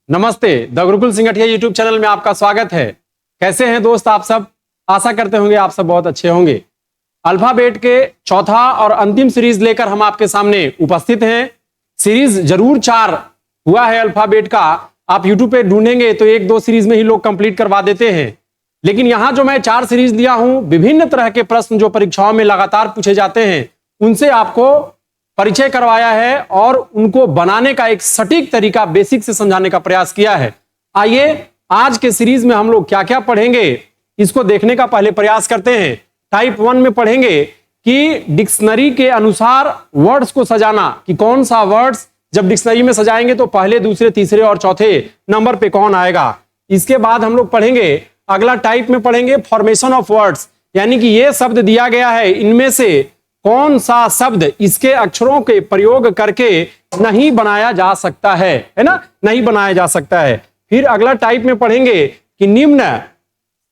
नमस्ते, the Gurukul सिंगटिया YouTube channel में आपका स्वागत है। कैसे हैं दोस्त आप सब? आशा करते होंगे आप सब बहुत अच्छे होंगे। अल्फाबेट के चौथा और अंतिम सीरीज लेकर हम आपके सामने उपस्थित हैं। सीरीज जरूर 4 हुआ है अल्फाबेट का। आप यूट्यूब पे ढूंढेंगे तो 1-2 सीरीज में ही लोग कंप्लीट करवा देते हैं, लेकिन यहां जो मैं 4 सीरीज दिया हूं, विभिन्न तरह के प्रश्न जो परीक्षाओं में लगातार पूछे जाते हैं उनसे आपको परिचय करवाया है और उनको बनाने का एक सटीक तरीका बेसिक से समझाने का प्रयास किया है। आइए आज के सीरीज में हम लोग क्या क्या पढ़ेंगे इसको देखने का पहले प्रयास करते हैं। टाइप 1 में पढ़ेंगे कि डिक्शनरी के अनुसार वर्ड्स को सजाना, कि कौन सा वर्ड्स जब डिक्शनरी में सजाएंगे तो पहले, दूसरे, तीसरे और चौथे नंबर पे कौन आएगा। इसके बाद हम लोग पढ़ेंगे, अगला टाइप में पढ़ेंगे फॉर्मेशन ऑफ वर्ड्स, यानी कि ये शब्द दिया गया है, इनमें से कौन सा शब्द इसके अक्षरों के प्रयोग करके नहीं बनाया जा सकता है ना, नहीं बनाया जा सकता है। फिर अगला टाइप में पढ़ेंगे कि निम्न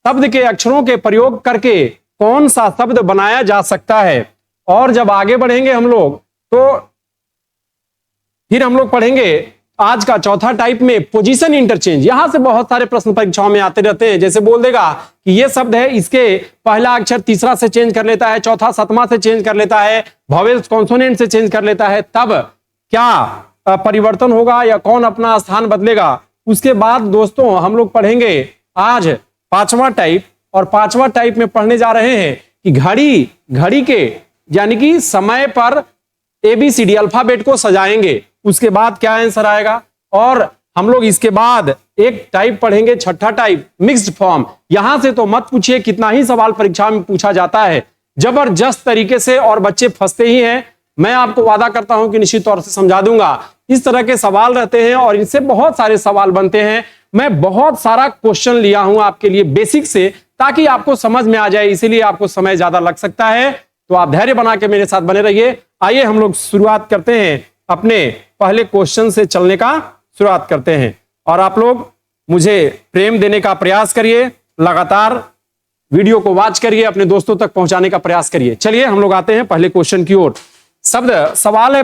शब्द के अक्षरों के प्रयोग करके कौन सा शब्द बनाया जा सकता है। और जब आगे बढ़ेंगे हम लोग तो फिर हम लोग पढ़ेंगे आज का चौथा टाइप में पोजीशन इंटरचेंज। यहां से बहुत सारे प्रश्न परीक्षाओं में आते रहते हैं, जैसे बोल देगा कि ये शब्द है, इसके पहला अक्षर तीसरा से चेंज कर लेता है, चौथा सतमा से चेंज कर लेता है, वॉवेल्स कॉन्सोनेंट से चेंज कर लेता है, तब क्या परिवर्तन होगा या कौन अपना स्थान बदलेगा। उसके बाद दोस्तों हम लोग पढ़ेंगे आज 5वां टाइप, और 5वां टाइप में पढ़ने जा रहे हैं कि घड़ी के यानी कि समय पर ABCD अल्फाबेट को सजाएंगे, उसके बाद क्या आंसर आएगा। और हम लोग इसके बाद एक टाइप पढ़ेंगे, छठा टाइप मिक्स्ड फॉर्म। यहां से तो मत पूछिए, कितना ही सवाल परीक्षा में पूछा जाता है जबरदस्त तरीके से, और बच्चे फंसते ही हैं। मैं आपको वादा करता हूं कि निश्चित तौर से समझा दूंगा। इस तरह के सवाल रहते हैं और इनसे बहुत सारे सवाल बनते हैं। मैं बहुत सारा क्वेश्चन लिया हूं आपके लिए बेसिक से, ताकि आपको समझ में आ जाए, इसीलिए आपको समय ज्यादा लग सकता है, तो आप धैर्य बना के मेरे साथ बने रहिए। आइए हम लोग शुरुआत करते हैं, अपने पहले क्वेश्चन से चलने का शुरुआत करते हैं। और आप लोग मुझे प्रेम देने का प्रयास करिए, लगातार वीडियो को वॉच करिए, अपने दोस्तों तक पहुंचाने का प्रयास करिए। चलिए हम लोग आते हैं पहले क्वेश्चन की ओर। सवाल है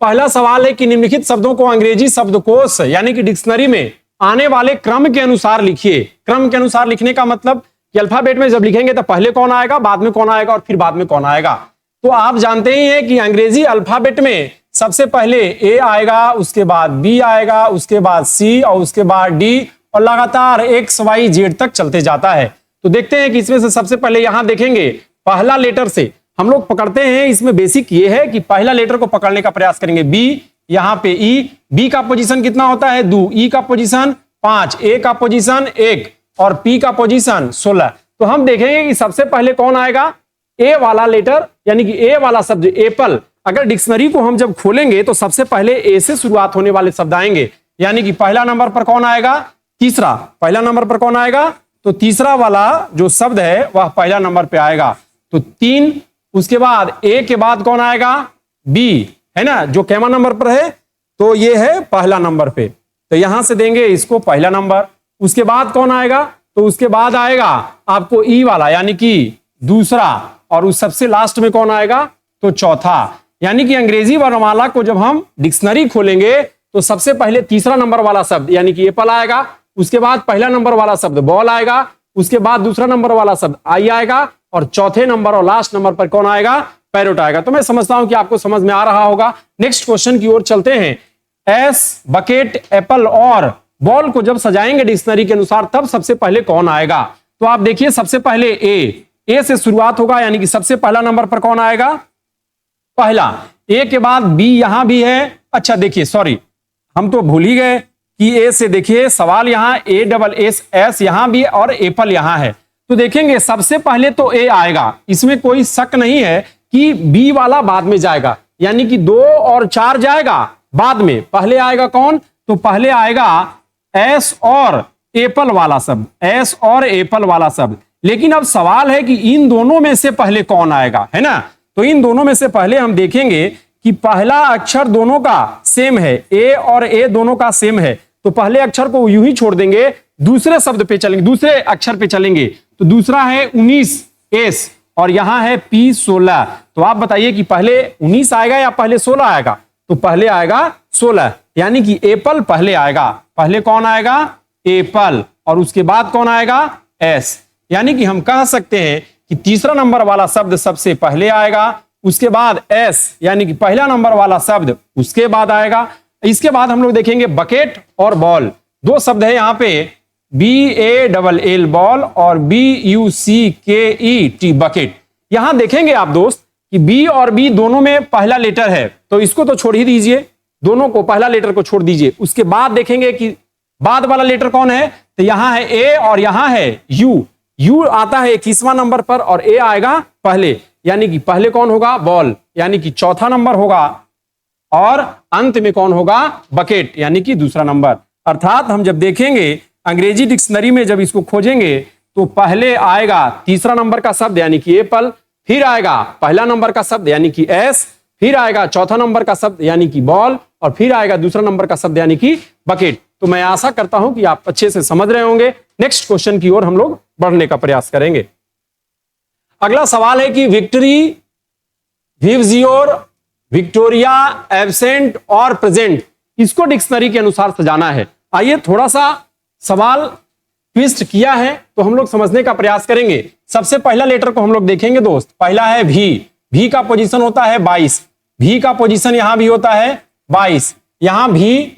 पहला सवाल है कि निम्नलिखित शब्दों को अंग्रेजी शब्दकोश यानी कि डिक्शनरी में आने वाले क्रम के अनुसार लिखिए। क्रम के अनुसार लिखने का मतलब कि अल्फाबेट में जब लिखेंगे तो पहले कौन आएगा, बाद में कौन आएगा और फिर बाद में कौन आएगा। तो आप जानते ही हैं कि अंग्रेजी अल्फाबेट में सबसे पहले A आएगा, उसके बाद B आएगा, उसके बाद C और उसके बाद D, और लगातार XYZ तक चलते जाता है। तो देखते हैं कि इसमें से सबसे पहले यहां देखेंगे पहला लेटर से हम लोग पकड़ते हैं। इसमें बेसिक ये है कि पहला लेटर को पकड़ने का प्रयास करेंगे। B, यहां पे E, B का पोजीशन कितना होता है 2, E का पोजीशन 5, A का पोजीशन 1 और P का पोजीशन 16। तो हम देखेंगे कि सबसे पहले कौन आएगा, ए वाला लेटर, यानी कि ए वाला शब्द एप्पल। अगर डिक्शनरी को हम जब खोलेंगे तो सबसे पहले ए से शुरुआत होने वाले शब्द आएंगे, यानी कि पहला नंबर पर कौन आएगा, तीसरा। पहला नंबर पर कौन आएगा, तो तीसरा वाला जो शब्द है वह पहला नंबर पे आएगा, तो 3। उसके बाद ए के बाद कौन आएगा, बी, है ना, जो कैमा नंबर पर है, तो ये है पहला नंबर पे, तो यहां से देंगे इसको पहला नंबर। उसके बाद कौन आएगा, तो उसके बाद आएगा आपको ई वाला, यानी कि दूसरा, और उस सबसे लास्ट में कौन आएगा, तो चौथा। यानी कि अंग्रेजी वर्णमाला को जब हम डिक्शनरी खोलेंगे तो सबसे पहले तीसरा नंबर वाला शब्द यानी कि एप्पल आएगा, उसके बाद पहला नंबर वाला शब्द बॉल आएगा, उसके बाद दूसरा नंबर वाला शब्द आई आएगा, और चौथे नंबर और लास्ट नंबर पर कौन आएगा, पैरोट आएगा। तो मैं समझता हूं कि आपको समझ में आ रहा होगा। नेक्स्ट क्वेश्चन की ओर चलते हैं। एस, बकेट, एप्पल और बॉल को जब सजाएंगे डिक्शनरी के अनुसार तब सबसे पहले कौन आएगा। तो आप देखिए सबसे पहले ए से शुरुआत होगा, यानी कि सबसे पहला नंबर पर कौन आएगा, पहला। ए के बाद बी यहां भी है। अच्छा देखिए, सॉरी हम तो भूल ही गए कि ए से देखिए सवाल यहां ASS यहां भी और एप्पल यहां है। तो देखेंगे सबसे पहले तो ए आएगा, इसमें कोई शक नहीं है कि बी वाला बाद में जाएगा, यानी कि 2 और 4 जाएगा बाद में। पहले आएगा कौन, तो पहले आएगा एस और एप्पल वाला शब्द, एस और एप्पल वाला शब्द। लेकिन अब सवाल है कि इन दोनों में से पहले कौन आएगा, है ना। तो इन दोनों में से पहले हम देखेंगे कि पहला अक्षर दोनों का सेम है, ए और ए दोनों का सेम है, तो पहले अक्षर को यूं ही छोड़ देंगे, दूसरे शब्द पे चलेंगे, दूसरे अक्षर पे चलेंगे। तो दूसरा है 19 एस, और यहां है P 16। तो आप बताइए कि पहले 19 आएगा या पहले 16 आएगा, तो पहले आएगा 16। यानी कि एप्पल पहले आएगा। पहले कौन आएगा? एप्पल। और उसके बाद कौन आएगा? एस। यानी कि हम कह सकते हैं कि तीसरा नंबर वाला शब्द सबसे पहले आएगा, उसके बाद एस यानी कि पहला नंबर वाला शब्द उसके बाद आएगा। इसके बाद हम लोग देखेंगे बकेट और बॉल। दो शब्द है यहाँ पे, BALL बॉल और BUCKET बकेट। यहां देखेंगे आप दोस्त कि बी और बी दोनों में पहला लेटर है, तो इसको तो छोड़ ही दीजिए, दोनों को पहला लेटर को छोड़ दीजिए। उसके बाद देखेंगे कि बाद वाला लेटर कौन है, तो यहां है ए और यहां है यू। यू आता है 21वां नंबर पर और ए आएगा पहले, यानी कि पहले कौन होगा? बॉल, यानी कि चौथा नंबर होगा। और अंत में कौन होगा? बकेट, यानी कि दूसरा नंबर। अर्थात हम जब देखेंगे अंग्रेजी डिक्शनरी में, जब इसको खोजेंगे तो पहले आएगा तीसरा नंबर का शब्द यानी कि एप्पल, फिर आएगा पहला नंबर का शब्द यानी कि एस, फिर आएगा चौथा नंबर का शब्द यानी कि बॉल, और फिर आएगा दूसरा नंबर का शब्द यानी कि बकेट। तो मैं आशा करता हूं कि आप अच्छे से समझ रहे होंगे। नेक्स्ट क्वेश्चन की ओर हम लोग बढ़ने का प्रयास करेंगे। अगला सवाल है कि विक्ट्री, विवजियोर, विक्टोरिया, एब्सेंट और प्रेजेंट, इसको डिक्शनरी के अनुसार सजाना है। आइए थोड़ा सा सवाल ट्विस्ट किया है तो हम लोग समझने का प्रयास करेंगे। सबसे पहला लेटर को हम लोग देखेंगे दोस्त, पहला है भी। भी का पोजीशन होता है 22, भी का पोजीशन यहां भी होता है 22, यहां भी,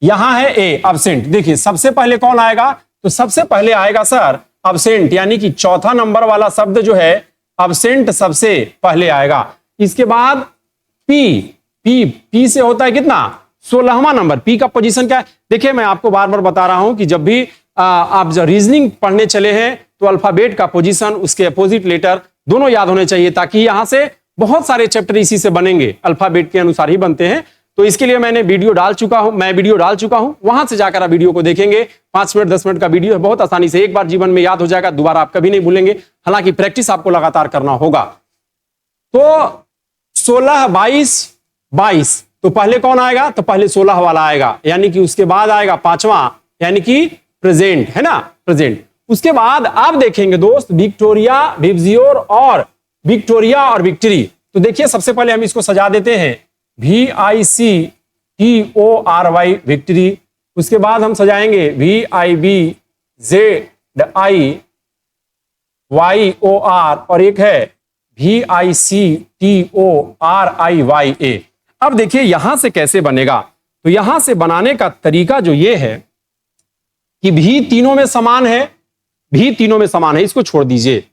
यहां है ए एब्सेंट। देखिए सबसे पहले कौन आएगा, तो सबसे पहले आएगा सर एब्सेंट, यानी कि चौथा नंबर वाला शब्द जो है एब्सेंट सबसे पहले आएगा। इसके बाद पी, पी से होता है कितना? 16वां नंबर। पी का पोजीशन क्या है? देखिए मैं आपको बार बार बता रहा हूं कि जब भी आप जब रीजनिंग पढ़ने चले हैं तो अल्फाबेट का पोजीशन, उसके अपोजिट लेटर दोनों याद होने चाहिए, ताकि यहां से बहुत सारे चैप्टर इसी से बनेंगे, अल्फाबेट के अनुसार ही बनते हैं। तो इसके लिए मैंने वीडियो डाल चुका हूं, वहां से जाकर आप वीडियो को देखेंगे। 5 मिनट 10 मिनट का वीडियो है, बहुत आसानी से एक बार जीवन में याद हो जाएगा, दोबारा आप कभी नहीं भूलेंगे। हालांकि प्रैक्टिस आपको लगातार करना होगा। तो 16, 22, तो पहले कौन आएगा? तो पहले 16 वाला आएगा, यानी कि उसके बाद आएगा 5वां, यानी कि प्रेजेंट, है ना, प्रेजेंट। उसके बाद आप देखेंगे दोस्त विक्टोरिया, विवजियोर और विक्टोरिया और विक्ट्री। तो देखिए सबसे पहले हम इसको सजा देते हैं, VICTORY विक्ट्री। उसके बाद हम सजाएंगे VIBZIYOR और एक है VICTORIYA। अब देखिए यहां से कैसे बनेगा, तो यहां से बनाने का तरीका जो ये है कि भी तीनों में समान है, भी तीनों में समान है, इसको छोड़ दीजिए।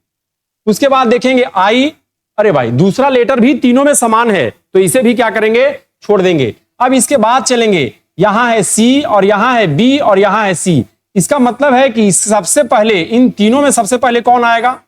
उसके बाद देखेंगे आई, अरे भाई दूसरा लेटर भी तीनों में समान है, तो इसे भी क्या करेंगे? छोड़ देंगे। अब इसके बाद चलेंगे, यहां है सी और यहां है बी और यहां है सी। इसका मतलब है कि सबसे पहले इन तीनों में सबसे पहले कौन आएगा?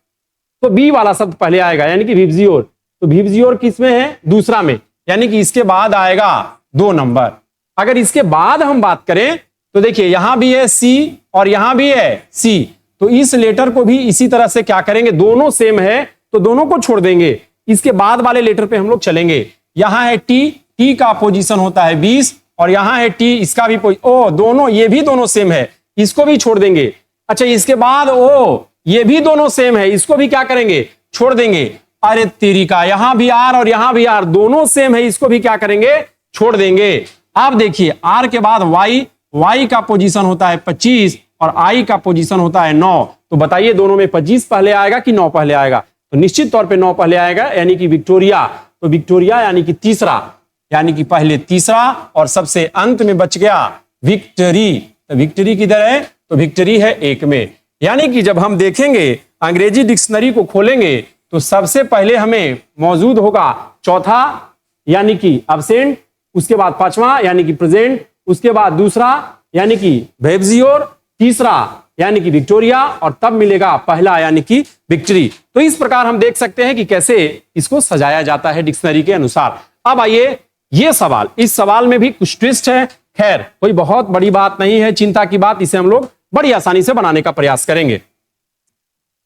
तो बी वाला शब्द पहले आएगा, यानी कि विवजियोर। तो विवजियोर किस में है? दूसरा में, यानी कि इसके बाद आएगा 2 नंबर। अगर इसके बाद हम बात करें तो देखिए यहां भी है सी और यहां भी है सी, तो इस लेटर को भी इसी तरह से क्या करेंगे? दोनों सेम है तो दोनों को छोड़ देंगे। इसके बाद वाले लेटर पे हम लोग चलेंगे। यहां है टी, टी का पोजीशन होता है 20 और यहां है टी, इसका भी दोनों, ये भी दोनों सेम है, इसको भी छोड़ देंगे। अच्छा इसके बाद ओ, ये भी दोनों सेम है, इसको भी क्या करेंगे? छोड़ देंगे। अरे तेरी का, यहां भी आर और यहां भी आर, दोनों सेम है, इसको भी क्या करेंगे? छोड़ देंगे। आप देखिए आर के बाद वाई, वाई का पोजीशन होता है 25 और आई का पोजीशन होता है 9। तो बताइए दोनों में 25 पहले आएगा कि 9 पहले आएगा? तो निश्चित तौर पे 9 पहले आएगा, यानी कि विक्टोरिया। तो विक्टोरिया यानी कि तीसरा, यानी कि पहले तीसरा और सबसे अंत में बच गया विक्ट्री। तो विक्ट्री किधर है? तो विक्ट्री है 1 में। यानी कि जब हम देखेंगे अंग्रेजी डिक्शनरी को खोलेंगे तो सबसे पहले हमें मौजूद होगा चौथा यानी कि एब्सेंट, उसके बाद 5वां यानी कि प्रेजेंट, उसके बाद दूसरा यानी कि विवजियोर, तीसरा यानी कि विक्टोरिया और तब मिलेगा पहला यानी कि विक्ट्री। तो इस प्रकार हम देख सकते हैं कि कैसे इसको सजाया जाता है डिक्शनरी के अनुसार। अब आइए ये सवाल, इस सवाल में भी कुछ ट्विस्ट है, खैर कोई बहुत बड़ी बात नहीं है, चिंता की बात, इसे हम लोग बड़ी आसानी से बनाने का प्रयास करेंगे।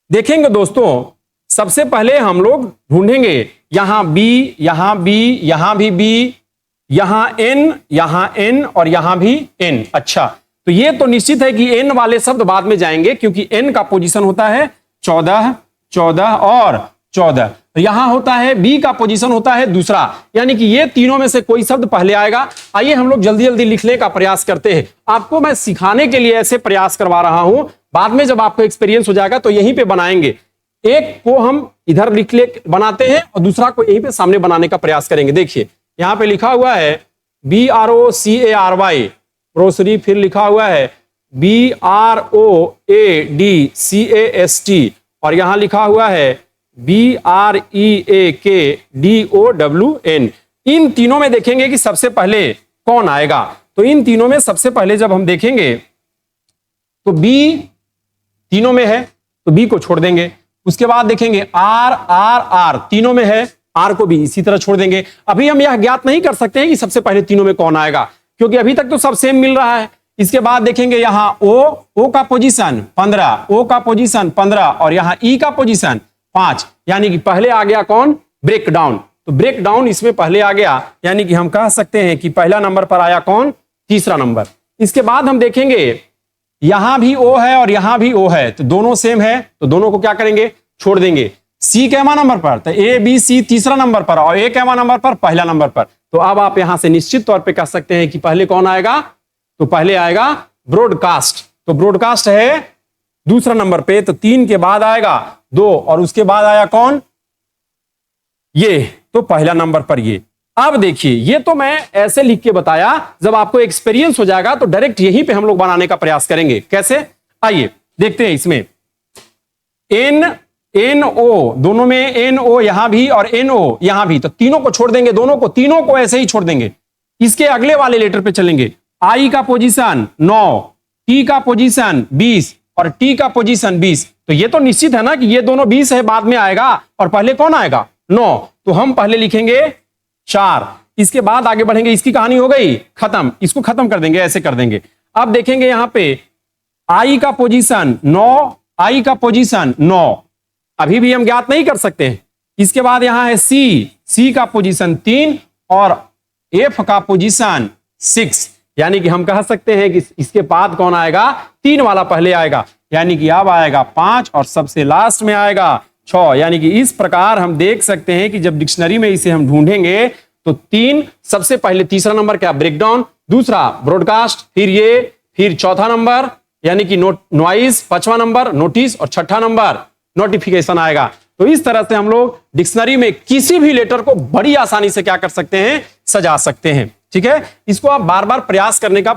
देखेंगे दोस्तों सबसे पहले हम लोग ढूंढेंगे यहां बी, यहां बी, यहां भी बी, यहां एन और यहां भी एन। अच्छा तो ये तो निश्चित है कि एन वाले शब्द बाद में जाएंगे, क्योंकि एन का पोजीशन होता है 14, 14 और 14। यहां होता है बी का पोजीशन होता है दूसरा, यानी कि ये तीनों में से कोई शब्द पहले आएगा। आइए हम लोग जल्दी जल्दी लिखने का प्रयास करते हैं। आपको मैं सिखाने के लिए ऐसे प्रयास करवा रहा हूं, बाद में जब आपको एक्सपीरियंस हो जाएगा तो यहीं पे बनाएंगे। एक को हम इधर लिख ले बनाते हैं और दूसरा को यहीं पे सामने बनाने का प्रयास करेंगे। देखिए यहां पे लिखा हुआ है BROCARY ग्रोसरी, फिर लिखा हुआ है BROADCAST और यहां लिखा हुआ है BREAKDOWN। इन तीनों में देखेंगे कि सबसे पहले कौन आएगा। तो इन तीनों में सबसे पहले जब हम देखेंगे तो बी तीनों में है तो बी को छोड़ देंगे। उसके बाद देखेंगे RRR तीनों में है, आर को भी इसी तरह छोड़ देंगे। अभी हम यह ज्ञात नहीं कर सकते हैं कि सबसे पहले तीनों में कौन आएगा, क्योंकि अभी तक तो सब सेम मिल रहा है। इसके बाद देखेंगे यहां ओ का पोजीशन 15, ओ का पोजीशन 15 और यहां ई का पोजीशन 5, यानी कि पहले आ गया कौन, ब्रेक डाउन। तो ब्रेक डाउन इसमें पहले आ गया, यानी कि हम कह सकते हैं कि पहला नंबर पर आया कौन, तीसरा नंबर। इसके बाद हम देखेंगे यहां भी ओ है और यहां भी ओ है, तो दोनों सेम है, तो दोनों को क्या करेंगे, छोड़ देंगे। सी कैमा नंबर पर, तो ए बी सी तीसरा नंबर पर और ए कैमा नंबर पर पहला नंबर पर। तो अब आप यहां से निश्चित तौर पे कह सकते हैं कि पहले कौन आएगा, तो पहले आएगा ब्रॉडकास्ट। तो ब्रॉडकास्ट है दूसरा नंबर पे, तो 3 के बाद आएगा 2 और उसके बाद आया कौन, ये, तो पहला नंबर पर ये। अब देखिए ये तो मैं ऐसे लिख के बताया, जब आपको एक्सपीरियंस हो जाएगा तो डायरेक्ट यहीं पे हम लोग बनाने का प्रयास करेंगे। कैसे, आइए देखते हैं। इसमें NO दोनों में, NO यहां भी और NO यहां भी, तो तीनों को छोड़ देंगे, दोनों को, तीनों को ऐसे ही छोड़ देंगे। इसके अगले वाले लेटर पे चलेंगे। I का पोजीशन 9, T का पोजीशन 20 और T का पोजीशन 20। तो ये तो निश्चित है ना कि ये दोनों 20 है, बाद में आएगा और पहले कौन आएगा, 9। तो हम पहले लिखेंगे 4, इसके बाद आगे बढ़ेंगे। इसकी कहानी हो गई खत्म, इसको खत्म कर देंगे, ऐसे कर देंगे। अब देखेंगे यहां पे I का पोजीशन 9, I का पोजीशन 9, अभी भी हम ज्ञात नहीं कर सकते हैं। इसके बाद यहां है C का पोजीशन 3 और F का पोजीशन 6, यानी कि हम कह सकते हैं कि इसके बाद कौन आएगा, 3 वाला पहले आएगा, यानी कि अब आएगा 5 और सबसे लास्ट में आएगा 6। यानी कि इस प्रकार हम देख सकते हैं कि जब डिक्शनरी में इसे हम ढूंढेंगे तो 3 सबसे पहले, तीसरा नंबर क्या, ब्रेकडाउन, दूसरा ब्रॉडकास्ट, फिर ये, फिर चौथा नंबर यानी कि नॉइज, पांचवा नंबर नोटिस और छठा नंबर नोटिफिकेशन आएगा। तो इस तरह से हम लोग डिक्शनरी में किसी भी लेटर को बड़ी आसानी से क्या कर सकते हैं, सजा सकते हैं। ठीक है, इसको आप बार बार प्रयास करने का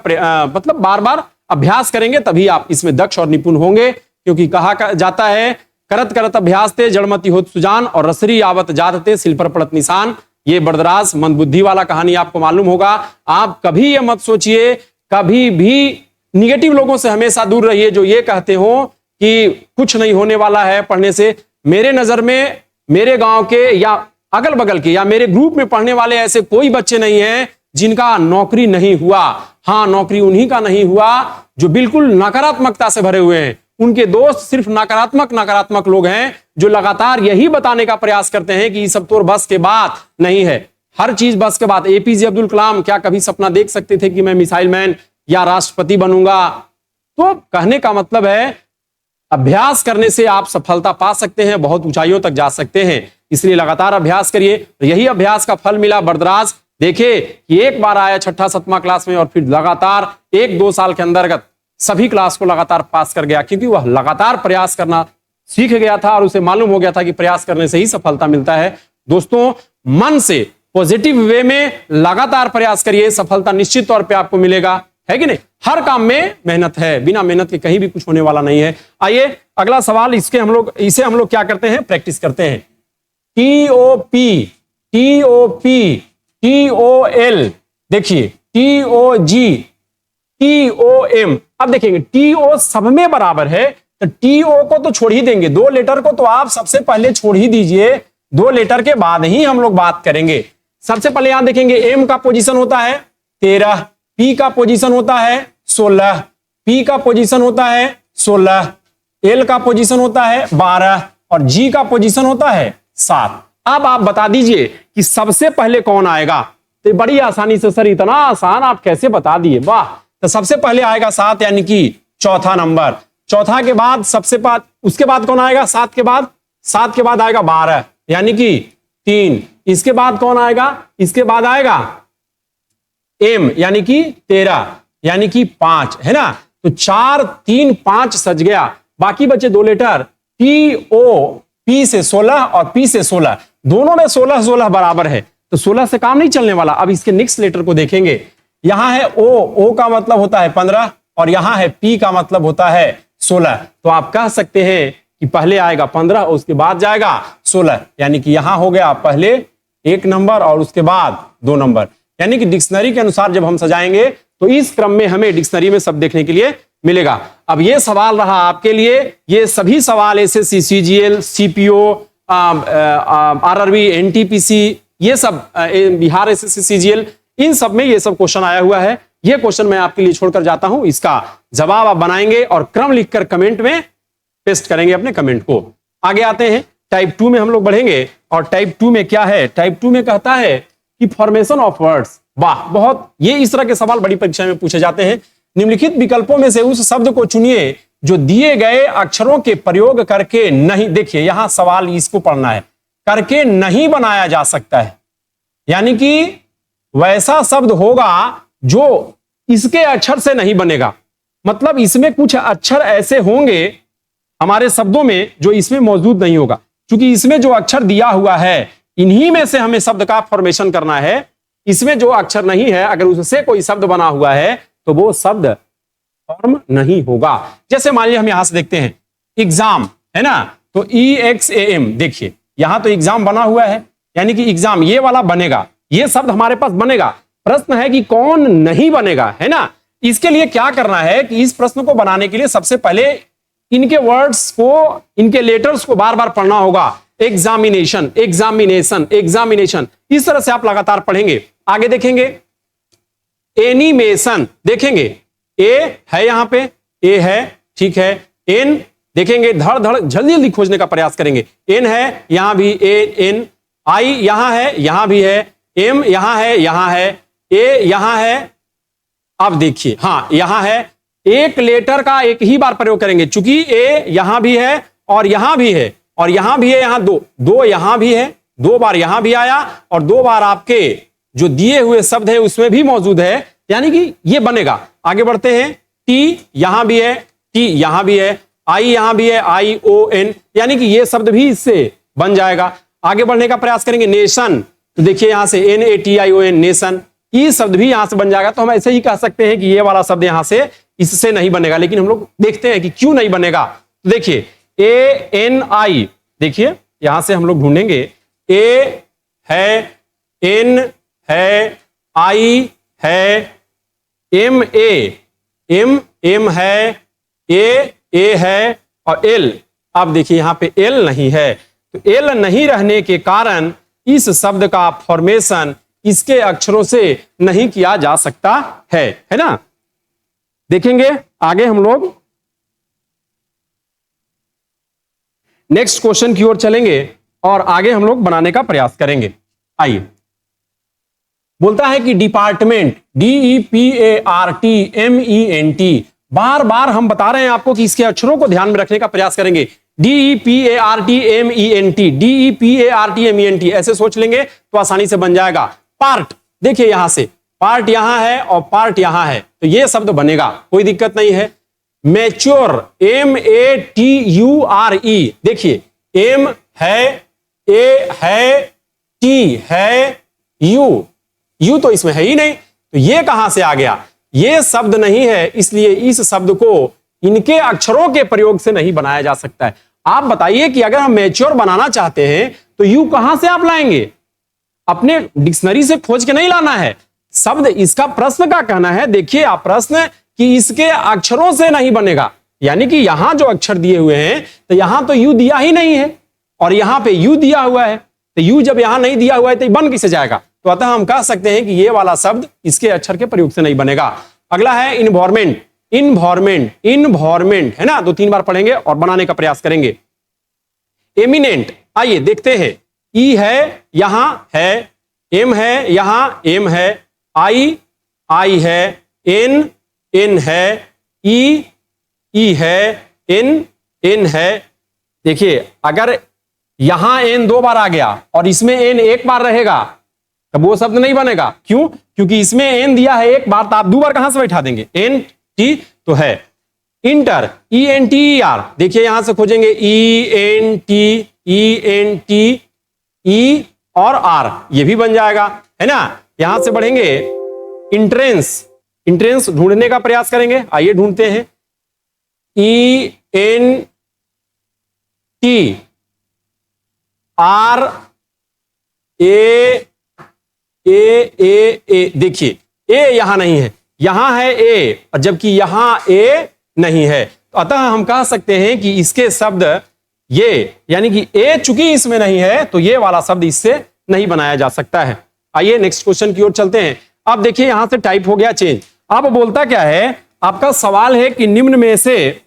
मतलब बार बार अभ्यास करेंगे तभी आप इसमें दक्ष और निपुण होंगे, क्योंकि कहा जाता है करत करत अभ्यास ते जड़मती होत सुजान और रसरी आवत जात ते सिल पर पड़त निशान। ये बरदराज मंदबुद्धि वाला कहानी आपको मालूम होगा। आप कभी ये मत सोचिए, कभी भी निगेटिव लोगों से हमेशा दूर रहिए जो ये कहते हो कि कुछ नहीं होने वाला है पढ़ने से। मेरे नजर में मेरे गांव के या अगल बगल के या मेरे ग्रुप में पढ़ने वाले ऐसे कोई बच्चे नहीं हैं जिनका नौकरी नहीं हुआ। हाँ, नौकरी उन्हीं का नहीं हुआ जो बिल्कुल नकारात्मकता से भरे हुए हैं। उनके दोस्त सिर्फ नकारात्मक लोग हैं जो लगातार यही बताने का प्रयास करते हैं कि ये सब तो बस के बात नहीं है, हर चीज बस के बात। एपीजे अब्दुल कलाम क्या कभी सपना देख सकते थे कि मैं मिसाइल मैन या राष्ट्रपति बनूंगा? तो कहने का मतलब है अभ्यास करने से आप सफलता पा सकते हैं, बहुत ऊंचाइयों तक जा सकते हैं। इसलिए लगातार अभ्यास करिए। यही अभ्यास का फल मिला बरदराज। देखिए कि एक बार आया छठा सतमा क्लास में और फिर लगातार 1-2 साल के अंतर्गत सभी क्लास को लगातार पास कर गया, क्योंकि वह लगातार प्रयास करना सीख गया था और उसे मालूम हो गया था कि प्रयास करने से ही सफलता मिलता है। दोस्तों, मन से पॉजिटिव वे में लगातार प्रयास करिए, सफलता निश्चित तौर पे आपको मिलेगा, है कि नहीं? हर काम में मेहनत है, बिना मेहनत के कहीं भी कुछ होने वाला नहीं है। आइए अगला सवाल, इसे हम लोग क्या करते हैं, प्रैक्टिस करते हैं। TOP, TOP, TOL, देखिए TOG, TOM। अब देखेंगे TO सब में बराबर है, तो TO को तो छोड़ ही देंगे, 2 लेटर को तो आप सबसे पहले छोड़ ही दीजिए, 2 लेटर के बाद ही हम लोग बात करेंगे। सबसे पहले यहां देखेंगे M का पोजीशन होता है 13, P का पोजीशन होता है 16, P का पोजीशन होता है 16, L का पोजीशन होता है 12 और G का पोजीशन होता है 7। अब आप बता दीजिए कि सबसे पहले कौन आएगा। तो बड़ी आसानी से, सर इतना आसान आप कैसे बता दिए, वाह। तो सबसे पहले आएगा 7, यानी कि चौथा नंबर। चौथा के बाद सबसे बाद उसके बाद कौन आएगा, 7 के बाद आएगा 12, यानी कि 3। इसके बाद कौन आएगा? इसके बाद आएगा एम यानी कि 13 यानी कि 5, है ना। तो 4 3 5 सज गया। बाकी बचे 2 लेटर पी ओ, पी से 16 और पी से 16, दोनों में 16 16 बराबर है, तो 16 से काम नहीं चलने वाला। अब इसके नेक्स्ट लेटर को देखेंगे। यहां है ओ, ओ का मतलब होता है 15 और यहां है पी का मतलब होता है 16। तो आप कह सकते हैं कि पहले आएगा 15 और उसके बाद जाएगा 16, यानी कि यहां हो गया पहले 1 नंबर और उसके बाद 2 नंबर। यानी कि डिक्शनरी के अनुसार जब हम सजाएंगे तो इस क्रम में हमें डिक्शनरी में सब देखने के लिए मिलेगा। अब ये सवाल रहा आपके लिए, ये सभी सवाल SSC, CGL, CPO, RRB, NTPC, ये सब बिहार एसएससी, सीजीएल, इन सब में ये सब क्वेश्चन आया हुआ है। ये क्वेश्चन मैं आपके लिए छोड़कर जाता हूं, इसका जवाब आप बनाएंगे और क्रम लिखकर कमेंट में पेस्ट करेंगे अपने कमेंट को। आगे आते हैं, टाइप 2 में हम लोग बढ़ेंगे। और टाइप 2 में क्या है? टाइप 2 में कहता है कि फॉर्मेशन ऑफ वर्ड्स। वाह, बहुत ये इस तरह के सवाल बड़ी परीक्षा में पूछे जाते हैं। निम्नलिखित विकल्पों में से उस शब्द को चुनिए जो दिए गए अक्षरों के प्रयोग करके नहीं, देखिए यहां सवाल इसको पढ़ना है, करके नहीं बनाया जा सकता है। यानी कि वैसा शब्द होगा जो इसके अक्षर से नहीं बनेगा। मतलब इसमें कुछ अक्षर ऐसे होंगे हमारे शब्दों में जो इसमें मौजूद नहीं होगा। क्योंकि इसमें जो अक्षर दिया हुआ है इन्हीं में से हमें शब्द का फॉर्मेशन करना है। इसमें जो अक्षर नहीं है, अगर उससे कोई शब्द बना हुआ है तो वो शब्द फॉर्म नहीं होगा। जैसे मान लीजिए हम यहां से देखते हैं एग्जाम, है ना, तो EXAM, देखिए यहां तो एग्जाम बना हुआ है, यानी कि एग्जाम ये वाला बनेगा, ये शब्द हमारे पास बनेगा। प्रश्न है कि कौन नहीं बनेगा, है ना। इसके लिए क्या करना है कि इस प्रश्न को बनाने के लिए सबसे पहले इनके वर्ड्स को, इनके लेटर्स को बार बार पढ़ना होगा। एग्जामिनेशन, एग्जामिनेशन, एग्जामिनेशन, इस तरह से आप लगातार पढ़ेंगे। आगे देखेंगे एनिमेशन, देखेंगे ए है यहां पे, ए है, ठीक है। एन देखेंगे, धड़ धड़ जल्दी जल्दी खोजने का प्रयास करेंगे। एन है, यहां भी एन। आई यहां है, यहां भी है। एम यहां है, यहां है। ए यहां है। अब देखिए, हाँ यहां है। एक लेटर का एक ही बार प्रयोग करेंगे, चूंकि ए यहां भी है और यहां भी है और यहां भी है, यहां दो यहां भी है, 2 बार यहां भी आया और 2 बार आपके जो दिए हुए शब्द है उसमें भी मौजूद है, यानी कि ये बनेगा। आगे बढ़ते हैं, टी यहां भी है, टी यहां भी है, आई यहां भी है, ION, यानी कि ये शब्द भी इससे बन जाएगा। आगे बढ़ने का प्रयास करेंगे, नेशन, तो देखिए यहां से NATION, नेशन, ये शब्द भी यहां से बन जाएगा। तो हम ऐसे ही कह सकते हैं कि ये वाला शब्द यहां से इससे नहीं बनेगा, लेकिन हम लोग देखते हैं कि क्यों नहीं बनेगा। तो देखिए ANI, देखिए यहां से हम लोग ढूंढेंगे, ए है, एन है, आई है, एम है, ए है और एल। अब देखिए यहां पे एल नहीं है, तो एल नहीं रहने के कारण इस शब्द का फॉर्मेशन इसके अक्षरों से नहीं किया जा सकता है ना। देखेंगे आगे हम लोग नेक्स्ट क्वेश्चन की ओर चलेंगे और आगे हम लोग बनाने का प्रयास करेंगे। आइए, बोलता है कि डिपार्टमेंट, DEPARTMENT, बार बार हम बता रहे हैं आपको कि इसके अक्षरों को ध्यान में रखने का प्रयास करेंगे। DEPARTMENT, DEPARTMENT, ऐसे सोच लेंगे तो आसानी से बन जाएगा। पार्ट, देखिए यहां से पार्ट यहां है और पार्ट यहां है, तो ये शब्द बनेगा, कोई दिक्कत नहीं है। मैच्योर, MATURE, देखिए एम है, ए है, टी है, यू तो इसमें है ही नहीं, तो ये कहां से आ गया? ये शब्द नहीं है, इसलिए इस शब्द को इनके अक्षरों के प्रयोग से नहीं बनाया जा सकता है। आप बताइए कि अगर हम मैच्योर बनाना चाहते हैं तो यू कहां से आप लाएंगे? अपने डिक्शनरी से खोज के नहीं लाना है शब्द। इसका प्रश्न का कहना है, देखिए आप प्रश्न कि इसके अक्षरों से नहीं बनेगा, यानी कि यहां जो अक्षर दिए हुए हैं तो यहां तो यू दिया ही नहीं है और यहां पे यू दिया हुआ है, तो यू जब यहां नहीं दिया हुआ है तो बन किसे जाएगा? तो अतः हम कह सकते हैं कि ये वाला शब्द इसके अक्षर के प्रयोग से नहीं बनेगा। अगला है इन्वायरमेंट, इन्वायरमेंट है ना, 2-3 बार पढ़ेंगे और बनाने का प्रयास करेंगे। एमिनेंट, आइए देखते हैं, ई है, यहां है, एम है, यहां एम है, आई है, एन है, ई है, एन है। देखिए अगर यहां एन 2 बार आ गया और इसमें एन 1 बार रहेगा, तब वो शब्द नहीं बनेगा। क्यों? क्योंकि इसमें एन दिया है 1 बार, तो आप 2 बार कहां से बैठा देंगे? एन टी तो है। Enter, E N T R, देखिए यहां से खोजेंगे ई एन टी ई और आर, ये भी बन जाएगा, है ना। यहां से बढ़ेंगे इंट्रेंस, इंट्रेंस ढूंढने का प्रयास करेंगे, आइए ढूंढते हैं। ई एन टी आर ए देखिए ए यहां नहीं है, यहां है ए, जबकि यहां ए नहीं है, तो अतः हम कह सकते हैं कि इसके शब्द ये, यानी कि ए चूंकि इसमें नहीं है तो ये वाला शब्द इससे नहीं बनाया जा सकता है। आइए नेक्स्ट क्वेश्चन की ओर चलते हैं। अब देखिए यहां से टाइप हो गया चेंज। अब बोलता क्या है, आपका सवाल है कि निम्न में से,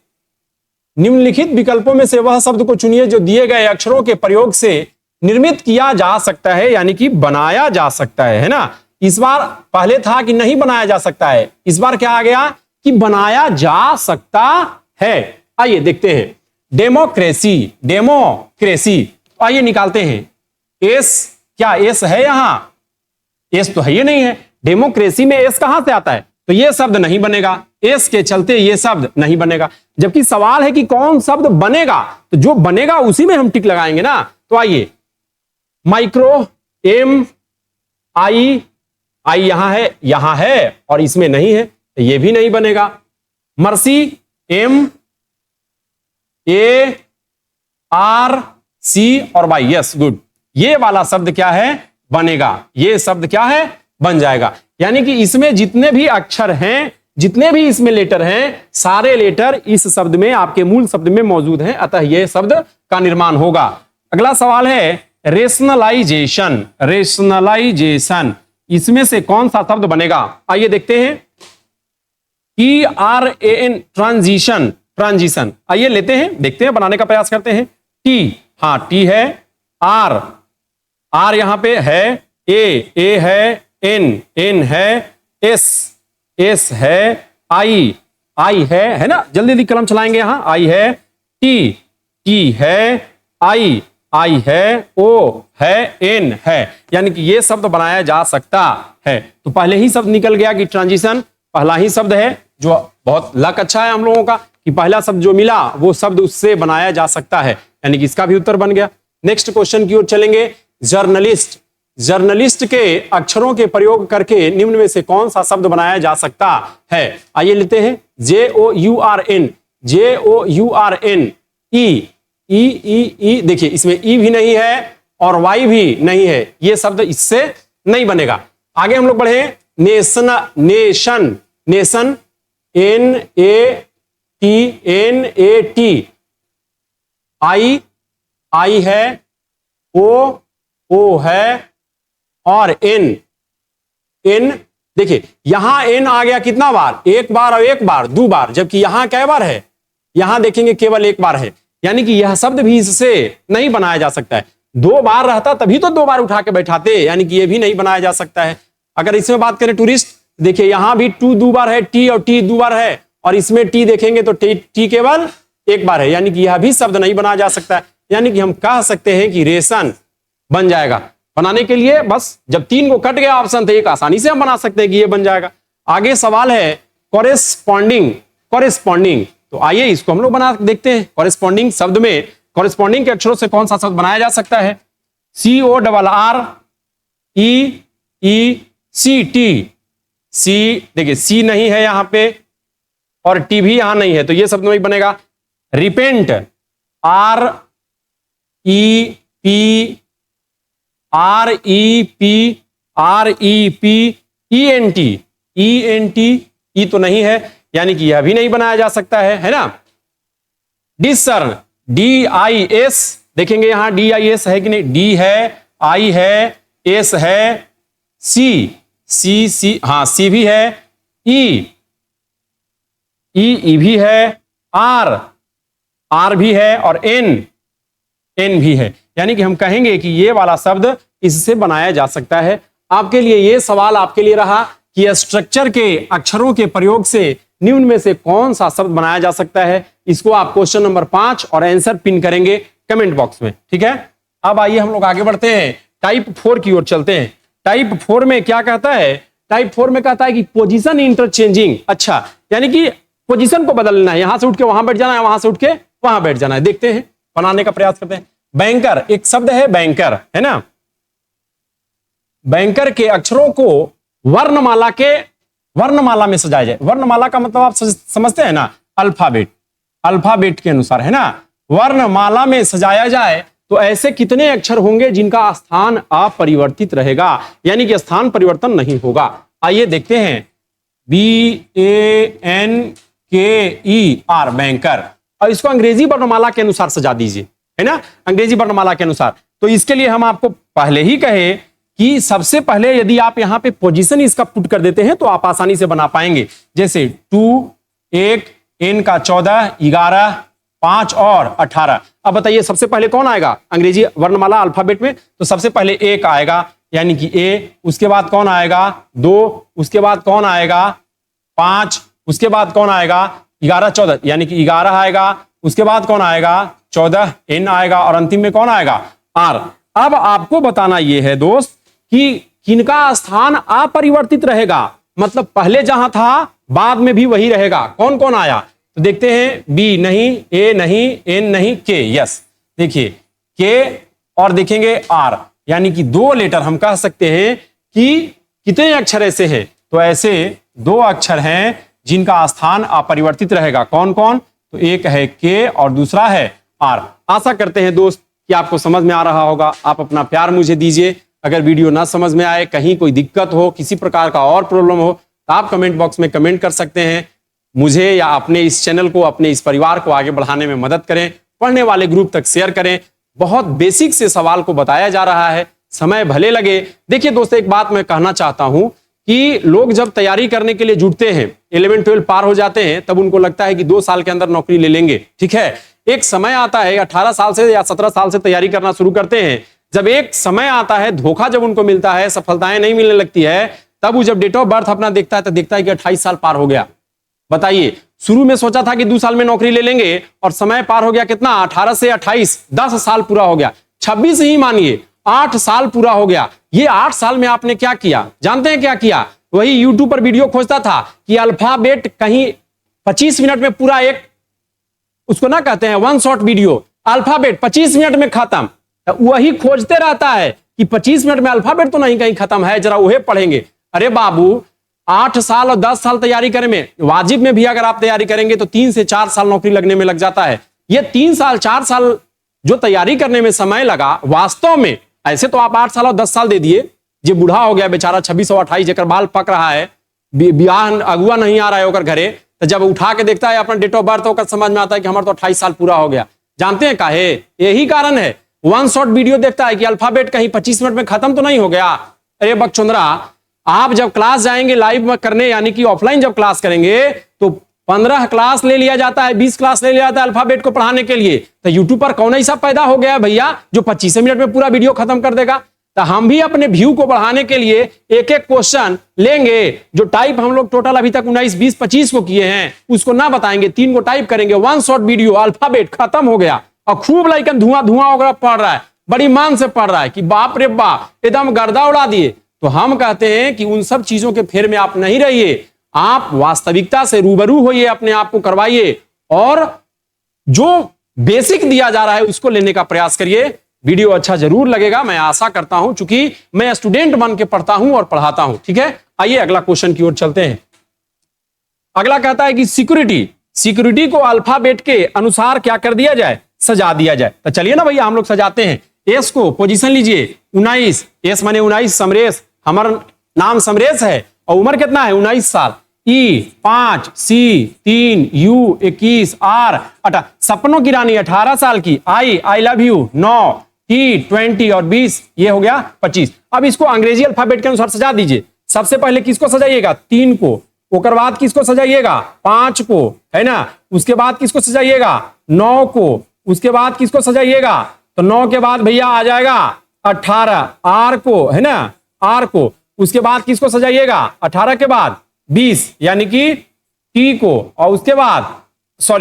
निम्नलिखित विकल्पों में से वह शब्द को चुनिए जो दिए गए अक्षरों के प्रयोग से निर्मित किया जा सकता है, यानी कि बनाया जा सकता है ना। इस बार पहले था कि नहीं बनाया जा सकता है, इस बार क्या आ गया कि बनाया जा सकता है। आइए देखते हैं। डेमोक्रेसी, डेमोक्रेसी, आइए निकालते हैं। एस, क्या एस है यहां? एस तो है ही नहीं है। डेमोक्रेसी में एस कहां से आता है? तो यह शब्द नहीं बनेगा, एस के चलते यह शब्द नहीं बनेगा। जबकि सवाल है कि कौन शब्द बनेगा, तो जो बनेगा उसी में हम टिक लगाएंगे ना। तो आइए, माइक्रो, एम आई, आई यहां है और इसमें नहीं है, तो यह भी नहीं बनेगा। Mercy, M A R C और वाई, यस गुड, ये वाला शब्द क्या है? बनेगा। ये शब्द क्या है? बन जाएगा। यानी कि इसमें जितने भी अक्षर हैं, जितने भी इसमें लेटर हैं, सारे लेटर इस शब्द में, आपके मूल शब्द में मौजूद हैं, अतः यह शब्द का निर्माण होगा। अगला सवाल है रेशनलाइजेशन, रेशनलाइजेशन, इसमें से कौन सा शब्द बनेगा? आइए देखते हैं। TRAN, ट्रांजिशन, ट्रांजिशन, आइए लेते हैं, देखते हैं, बनाने का प्रयास करते हैं। टी, हाँ टी है। आर, आर यहां पे है। ए है। एन है। एस है। आई है ना, जल्दी जल्दी कलम चलाएंगे, यहां आई है। टी है। आई है। ओ है। एन है, यानी कि यह शब्द बनाया जा सकता है। तो पहले ही शब्द निकल गया कि ट्रांजिशन पहला ही शब्द है, जो बहुत लक अच्छा है हम लोगों का कि पहला शब्द जो मिला वो शब्द उससे बनाया जा सकता है, यानी कि इसका भी उत्तर बन गया। नेक्स्ट क्वेश्चन की ओर चलेंगे। जर्नलिस्ट, जर्नलिस्ट के अक्षरों के प्रयोग करके निम्न में से कौन सा शब्द बनाया जा सकता है? आइए लेते हैं। JOURN, JOURN, ई, देखिए इसमें ई भी नहीं है और वाई भी नहीं है, यह शब्द इससे नहीं बनेगा। आगे हम लोग बढ़े। नेशन, नेशन, NAT, आई है। ओ है और एन, देखिए यहां एन आ गया कितना बार? 1 बार और 1 बार, 2 बार, जबकि यहां कै बार है? यहां देखेंगे केवल 1 बार है, यानी कि यह शब्द भी इससे नहीं बनाया जा सकता है। 2 बार रहता तभी तो 2 बार उठा के बैठाते, यानी कि यह भी नहीं बनाया जा सकता है। अगर इसमें बात करें टूरिस्ट, देखिए यहां भी 2 बार है, टी और टी 2 बार है, और इसमें टी देखेंगे तो टी केवल 1 बार है, यानी कि यह भी शब्द नहीं बनाया जा सकता है। यानी कि हम कह सकते हैं कि रेशन बन जाएगा। बनाने के लिए बस जब 3 को कट गया ऑप्शन तो एक आसानी से हम बना सकते हैं कि ये बन जाएगा। आगे सवाल है कॉरेस्पॉन्डिंग, कॉरेस्पॉन्डिंग, तो आइए इसको हम लोग बना देखते हैं। कॉरेस्पॉन्डिंग शब्द में कॉरेस्पॉन्डिंग के अक्षरों से कौन सा शब्द बनाया जा सकता है? CORRECT, सी, देखिए सी नहीं है यहां पे और टी भी यहां नहीं है, तो ये शब्द नहीं बनेगा। रिपेंट, REPENT, ई तो नहीं है, यानी कि यह भी नहीं बनाया जा सकता है ना। डिसर्न, DIS, देखेंगे यहां DIS है कि नहीं? डी है, आई है, एस है, सी हाँ सी भी है, ई भी है, आर भी है और एन भी है, यानी कि हम कहेंगे कि ये वाला शब्द इससे बनाया जा सकता है। आपके लिए ये सवाल आपके लिए रहा कि स्ट्रक्चर के अक्षरों के प्रयोग से निम्न में से कौन सा शब्द बनाया जा सकता है। इसको आप क्वेश्चन नंबर 5 और आंसर पिन करेंगे कमेंट बॉक्स में, ठीक है। अब आइए हम लोग आगे बढ़ते हैं, टाइप 4 की ओर चलते हैं। टाइप 4 में क्या कहता है? टाइप 4 में कहता है कि पोजीशन इंटरचेंजिंग। अच्छा, यानी कि पोजीशन को बदलना है, यहां से उठ के वहां बैठ जाना है, वहां से उठ के वहां बैठ जाना है। देखते हैं, बनाने का प्रयास करते हैं। बैंकर, एक शब्द है बैंकर, है ना। बैंकर के अक्षरों को वर्णमाला में सजाया जाए। वर्णमाला का मतलब आप समझते हैं ना, अल्फाबेट, अल्फाबेट के अनुसार, है ना। वर्णमाला में सजाया जाए तो ऐसे कितने अक्षर होंगे जिनका स्थान अपरिवर्तित रहेगा, यानी कि स्थान परिवर्तन नहीं होगा। आइए देखते हैं, BANKER, बैंकर, और इसको अंग्रेजी वर्णमाला के अनुसार सजा दीजिए, है ना, अंग्रेजी वर्णमाला के अनुसार। तो इसके लिए हम आपको पहले ही कहे कि सबसे पहले यदि आप यहां पे पोजीशन इसका पुट कर देते हैं तो आप आसानी से बना पाएंगे। जैसे 2, 1, N का 14, 11, 5 और 18। अब बताइए सबसे पहले कौन आएगा अंग्रेजी वर्णमाला अल्फाबेट में? तो सबसे पहले 1 आएगा, यानी कि ए। उसके बाद कौन आएगा? 2। उसके बाद कौन आएगा? 5। उसके बाद कौन आएगा? 11, 14, यानी कि 11 आएगा। उसके बाद कौन आएगा? 14, N आएगा, और अंतिम में कौन आएगा? R। अब आपको बताना यह है दोस्त कि किनका स्थान अपरिवर्तित रहेगा, मतलब पहले जहां था बाद में भी वही रहेगा। कौन कौन आया? तो देखते हैं, B नहीं, A नहीं, N नहीं, K, यस। देखिए K और देखेंगे R, यानी कि 2 लेटर हम कह सकते हैं कि कितने अक्षर ऐसे हैं? तो ऐसे 2 अक्षर हैं जिनका स्थान अपरिवर्तित रहेगा। कौन कौन? तो एक है K और दूसरा है R। आशा करते हैं दोस्त कि आपको समझ में आ रहा होगा। आप अपना प्यार मुझे दीजिए। अगर वीडियो ना समझ में आए, कहीं कोई दिक्कत हो, किसी प्रकार का और प्रॉब्लम हो, तो आप कमेंट बॉक्स में कमेंट कर सकते हैं। मुझे या अपने इस चैनल को, अपने इस परिवार को आगे बढ़ाने में मदद करें। पढ़ने वाले ग्रुप तक शेयर करें। बहुत बेसिक से सवाल को बताया जा रहा है, समय भले लगे। देखिए दोस्तों, एक बात मैं कहना चाहता हूं कि लोग जब तैयारी करने के लिए जुटते हैं, 11, 12 पार हो जाते हैं, तब उनको लगता है कि 2 साल के अंदर नौकरी ले लेंगे। ठीक है, एक समय आता है, 18 साल से या 17 साल से तैयारी करना शुरू करते हैं। जब एक समय आता है, धोखा जब उनको मिलता है, सफलताएं नहीं मिलने लगती है, तब वो जब डेट ऑफ बर्थ अपना देखता है तो देखता है कि 28 साल पार हो गया। बताइए, शुरू में सोचा था कि 2 साल में नौकरी ले लेंगे, और समय पार हो गया कितना? 18 से 28, 10 साल पूरा हो गया। 26 ही मानिए, 8 साल पूरा हो गया। ये 8 साल में आपने क्या किया? जानते हैं क्या किया? वही यूट्यूब पर वीडियो खोजता था कि अल्फाबेट कहीं 25 मिनट में पूरा, एक उसको ना कहते हैं 1 शॉट वीडियो, अल्फाबेट 25 मिनट में खत्म। वही खोजते रहता है कि 25 मिनट में अल्फाबेट तो नहीं कहीं खत्म है, जरा वही पढ़ेंगे। अरे बाबू, 8 साल और 10 साल तैयारी करने में, वाजिब में भी अगर आप तैयारी करेंगे तो 3 से 4 साल नौकरी लगने में लग जाता है। ये 3 साल 4 साल जो तैयारी करने में समय लगा, वास्तव में ऐसे तो आप 8 साल और 10 साल दे दिए। जो बूढ़ा हो गया बेचारा, 26 और 28, जेकर बाल पक रहा है, ब्याह अगुआ नहीं आ रहा है ओकर घरे, तो जब उठा के देखता है अपना डेट ऑफ बर्थ, होकर समझ में आता है कि हमारा तो 28 साल पूरा हो गया। जानते हैं काहे? यही कारण है। 1 शॉट वीडियो देखता है कि अल्फाबेट कहीं 25 मिनट में खत्म तो नहीं हो गया। अरे बकचोदरा, आप जब क्लास जाएंगे लाइव में करने, यानी कि ऑफलाइन जब क्लास करेंगे, तो 15 क्लास ले लिया जाता है, 20 क्लास ले लिया जाता है अल्फाबेट को पढ़ाने के लिए। तो यूट्यूब पर कौन ऐसा पैदा हो गया भैया जो 25 मिनट में पूरा वीडियो खत्म कर देगा? तो हम भी अपने व्यू को बढ़ाने के लिए एक एक क्वेश्चन लेंगे। जो टाइप हम लोग टोटल अभी तक 19, 20, 25 को किए हैं, उसको ना बताएंगे, 3 को टाइप करेंगे, 1 शॉट वीडियो, अल्फाबेट खत्म हो गया। और खूब लाइकन धुआं धुआं वगैरह पढ़ रहा है, बड़ी मान से पढ़ रहा है कि बाप रे बाप, एकदम गर्दा उड़ा दिए। तो हम कहते हैं कि उन सब चीजों के फेर में आप नहीं रहिए, आप वास्तविकता से रूबरू होइए, अपने आप को करवाइए, और जो बेसिक दिया जा रहा है उसको लेने का प्रयास करिए। वीडियो अच्छा जरूर लगेगा, मैं आशा करता हूं, चूंकि मैं स्टूडेंट बन के पढ़ता हूं और पढ़ाता हूं। ठीक है, आइए अगला क्वेश्चन की ओर चलते हैं। अगला कहता है कि सिक्योरिटी को अल्फाबेट के अनुसार क्या कर दिया जाए? सजा दिया जाए। तो चलिए ना भैया, हम लोग सजाते हैं। एस को पोजीशन लीजिए, 19, एस माने 19, समरेश, हमारा नाम समरेश है, और उम्र कितना है? 19 साल। ई 5, सी 3, यू 21, आर 18, सपनों की रानी 18 साल की, आई लव यू 9, टी 20 और 20, ये हो गया 25। अब इसको अंग्रेजी अल्फाबेट के अनुसार सजा दीजिए। सबसे पहले किसको सजाइएगा? 3 को। उसके बाद किसको सजाइएगा? 5 को, है ना। उसके बाद किसको सजाइएगा? 9 को। उसके बाद किसको सजाइएगा? तो 9 के बाद भैया आ जाएगा 18, आर को, है ना, आर को। उसके बाद किसको सजाइएगा? 18 के बाद 20, यानी कि टी को। और उसके बाद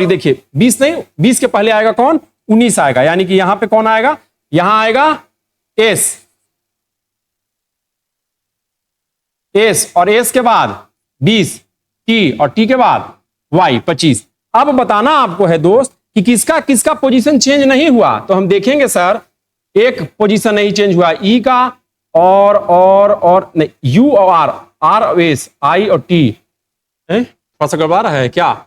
देखिए 20 नहीं, 20 के पहले आएगा कौन? 19 आएगा, यानी कि यहां पे कौन आएगा? यहां आएगा एस, एस और एस के बाद 20, टी और टी के बाद वाई 25। अब बताना आपको है दोस्त कि किसका किसका पोजीशन चेंज नहीं हुआ। तो हम देखेंगे सर, एक पोजीशन नहीं चेंज हुआ ई का, और नहीं, यू और आर, आर और एस, आई और टी, थोड़ा सा गड़बड़ा रहा है क्या?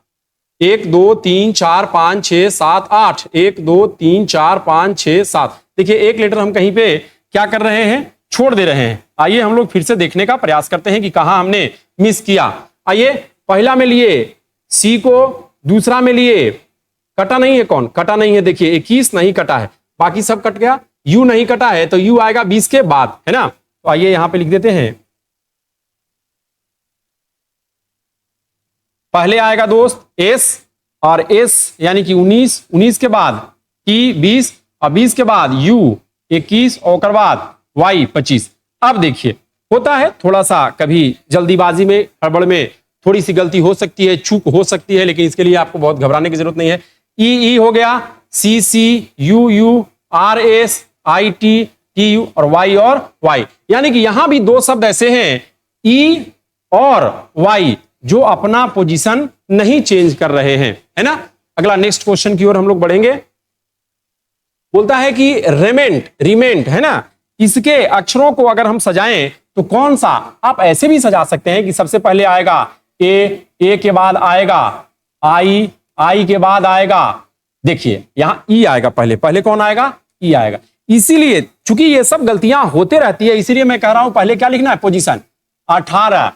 1 2 3 4 5 6 7 8, 1 2 3 4 5 6 7। देखिए एक लेटर हम कहीं पे क्या कर रहे हैं, छोड़ दे रहे हैं। आइए हम लोग फिर से देखने का प्रयास करते हैं कि कहां हमने मिस किया। आइए पहला में लिए सी को, दूसरा में लिए, कटा नहीं है, कौन कटा नहीं है? देखिए 21 नहीं कटा है, बाकी सब कट गया। यू नहीं कटा है तो यू आएगा 20 के बाद, है ना। तो आइए यहां पे लिख देते हैं, पहले आएगा दोस्त एस, और एस यानी कि 19, 19 के बाद टी 20, और 20 के बाद यू 21, और बाद वाई 25। अब देखिए होता है थोड़ा सा कभी जल्दीबाजी में, हड़बड़ में थोड़ी सी गलती हो सकती है, चूक हो सकती है, लेकिन इसके लिए आपको बहुत घबराने की जरूरत नहीं है। ई हो गया, C C, U U, R S, I T, T U और वाई। यानी कि यहां भी दो शब्द ऐसे हैं ई और वाई जो अपना पोजीशन नहीं चेंज कर रहे हैं, है ना। अगला नेक्स्ट क्वेश्चन की ओर हम लोग बढ़ेंगे। बोलता है कि रिमेंट है ना, इसके अक्षरों को अगर हम सजाएं तो कौन सा, आप ऐसे भी सजा सकते हैं कि सबसे पहले आएगा ए के बाद आएगा आई के बाद आएगा, देखिए यहां ई आएगा, पहले कौन आएगा, ई आएगा। इसीलिए चूंकि ये सब गलतियां होते रहती है, इसीलिए मैं कह रहा हूं पहले क्या लिखना है, पोजीशन। 18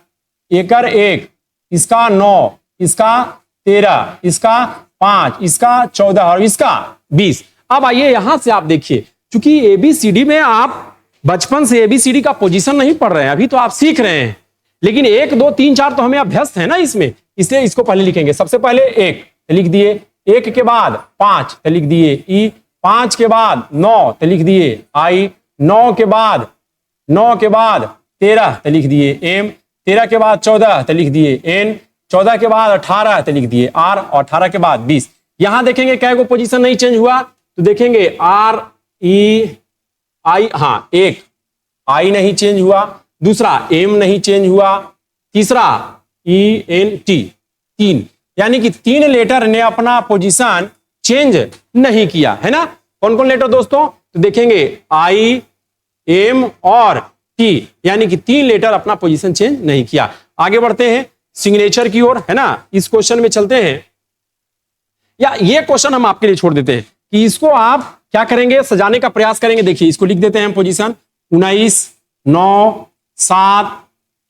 एकर 1, इसका 9, इसका 13, इसका 5, इसका 14 और इसका 20। अब आइए यहां से आप देखिए, चूंकि एबीसीडी में आप बचपन से एबीसीडी का पोजीशन नहीं पढ़ रहे हैं, अभी तो आप सीख रहे हैं, लेकिन 1 2 3 4 तो हमें अभ्यस्त है ना इसमें, इसलिए इसको पहले लिखेंगे। सबसे पहले 1 लिख दिए, 1 के बाद 5 लिख दिए ई, 5 के बाद 9 लिख दिए आई, 9 के बाद 13 लिख दिए एम, 13 के बाद 14 लिख दिए एन, 14 के बाद 18 लिख दिए आर, और 18 के बाद 20। यहां देखेंगे क्या को पोजीशन नहीं चेंज हुआ, तो देखेंगे आर ई आई, हाँ एक आई नहीं चेंज हुआ, दूसरा एम नहीं चेंज हुआ, तीसरा ई एन टी, 3, यानी कि 3 लेटर ने अपना पोजीशन चेंज नहीं किया, है ना। कौन कौन लेटर दोस्तों, तो देखेंगे आई, एम और टी, यानी कि 3 लेटर अपना पोजीशन चेंज नहीं किया। आगे बढ़ते हैं सिग्नेचर की ओर, है ना। इस क्वेश्चन में चलते हैं, या ये क्वेश्चन हम आपके लिए छोड़ देते हैं कि इसको आप क्या करेंगे, सजाने का प्रयास करेंगे। देखिए इसको लिख देते हैं हम पोजीशन 19, 9, 7,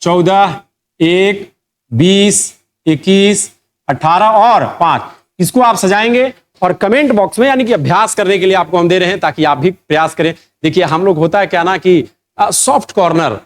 14, 1, 20, 21, 18 और 5। इसको आप सजाएंगे और कमेंट बॉक्स में, यानी कि अभ्यास करने के लिए आपको हम दे रहे हैं ताकि आप भी प्रयास करें। देखिए हम लोग होता है क्या ना कि सॉफ्ट कॉर्नर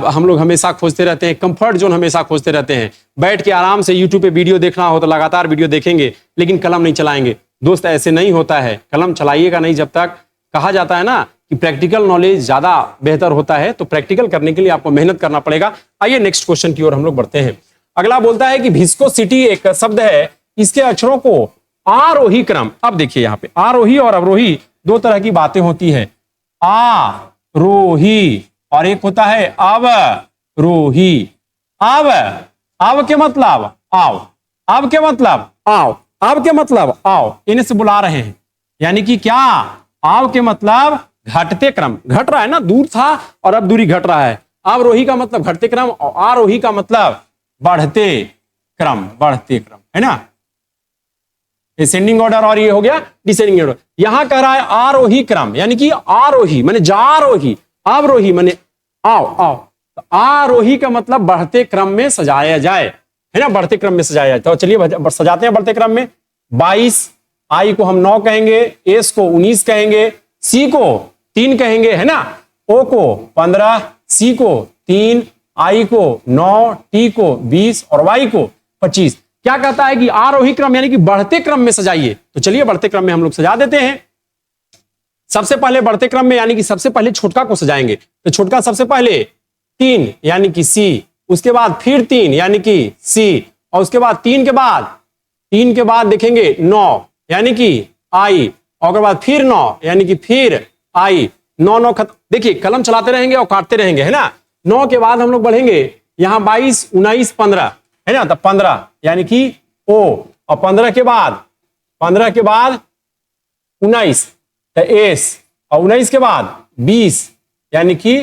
हम लोग हमेशा खोजते रहते हैं, कंफर्ट जोन हमेशा खोजते रहते हैं। बैठ के आराम से यूट्यूब पे वीडियो देखना हो तो लगातार वीडियो देखेंगे, लेकिन कलम नहीं चलाएंगे। दोस्त ऐसे नहीं होता है, कलम चलाइएगा नहीं जब तक, कहा जाता है ना कि प्रैक्टिकल नॉलेज ज्यादा बेहतर होता है, तो प्रैक्टिकल करने के लिए आपको मेहनत करना पड़ेगा। आइए नेक्स्ट क्वेश्चन की ओर हम लोग बढ़ते हैं। अगला बोलता है कि विस्कोसिटी एक शब्द है, इसके अक्षरों को आरोही क्रम। अब देखिए यहाँ पे आरोही और अवरोही दो तरह की बातें होती है, आरोही और एक होता है अवरोही। अब के मतलब आओ, अब के मतलब आओ, अब के मतलब आओ, इन्हें से बुला रहे हैं, यानी कि क्या, आव के मतलब घटते क्रम, घट रहा है ना, दूर था और अब दूरी घट रहा है। अवरोही का मतलब घटते क्रम और आरोही का मतलब बढ़ते क्रम, है ना, असेंडिंग ऑर्डर, और ये हो गया डिसेंडिंग ऑर्डर। यहां कह रहा है आरोही क्रम, यानी कि आरोही माने जारोही, अवरोही माने आओ। तो आरोही का मतलब बढ़ते क्रम में सजाया जाए, है ना, बढ़ते क्रम में सजाया जाए। तो चलिए सजाते हैं बढ़ते क्रम में। 22, आई को हम 9 कहेंगे, एस को 19 कहेंगे, सी को 3 कहेंगे, है ना, ओ को 15, सी को 3, आई को 9, टी को 20 और वाई को 25। क्या कहता है कि आरोही क्रम यानी कि बढ़ते क्रम में सजाइए। तो चलिए बढ़ते क्रम में हम लोग सजा देते हैं। सबसे पहले बढ़ते क्रम में यानी कि सबसे पहले छोटका को सजाएंगे। तो छोटका सबसे पहले 3 यानी कि सी, उसके बाद फिर 3 यानी कि सी, और उसके बाद 3 के बाद देखेंगे 9 यानी कि आई, और उसके बाद फिर 9 यानी कि फिर आई, 9 9 खत्म। देखिए कलम चलाते रहेंगे और काटते रहेंगे, है ना। 9 के बाद हम लोग बढ़ेंगे यहां 22 19 15, है ना। तो 15 यानी कि ओ, और 15 के बाद 19 तो एस, और 19 के बाद 20 यानी कि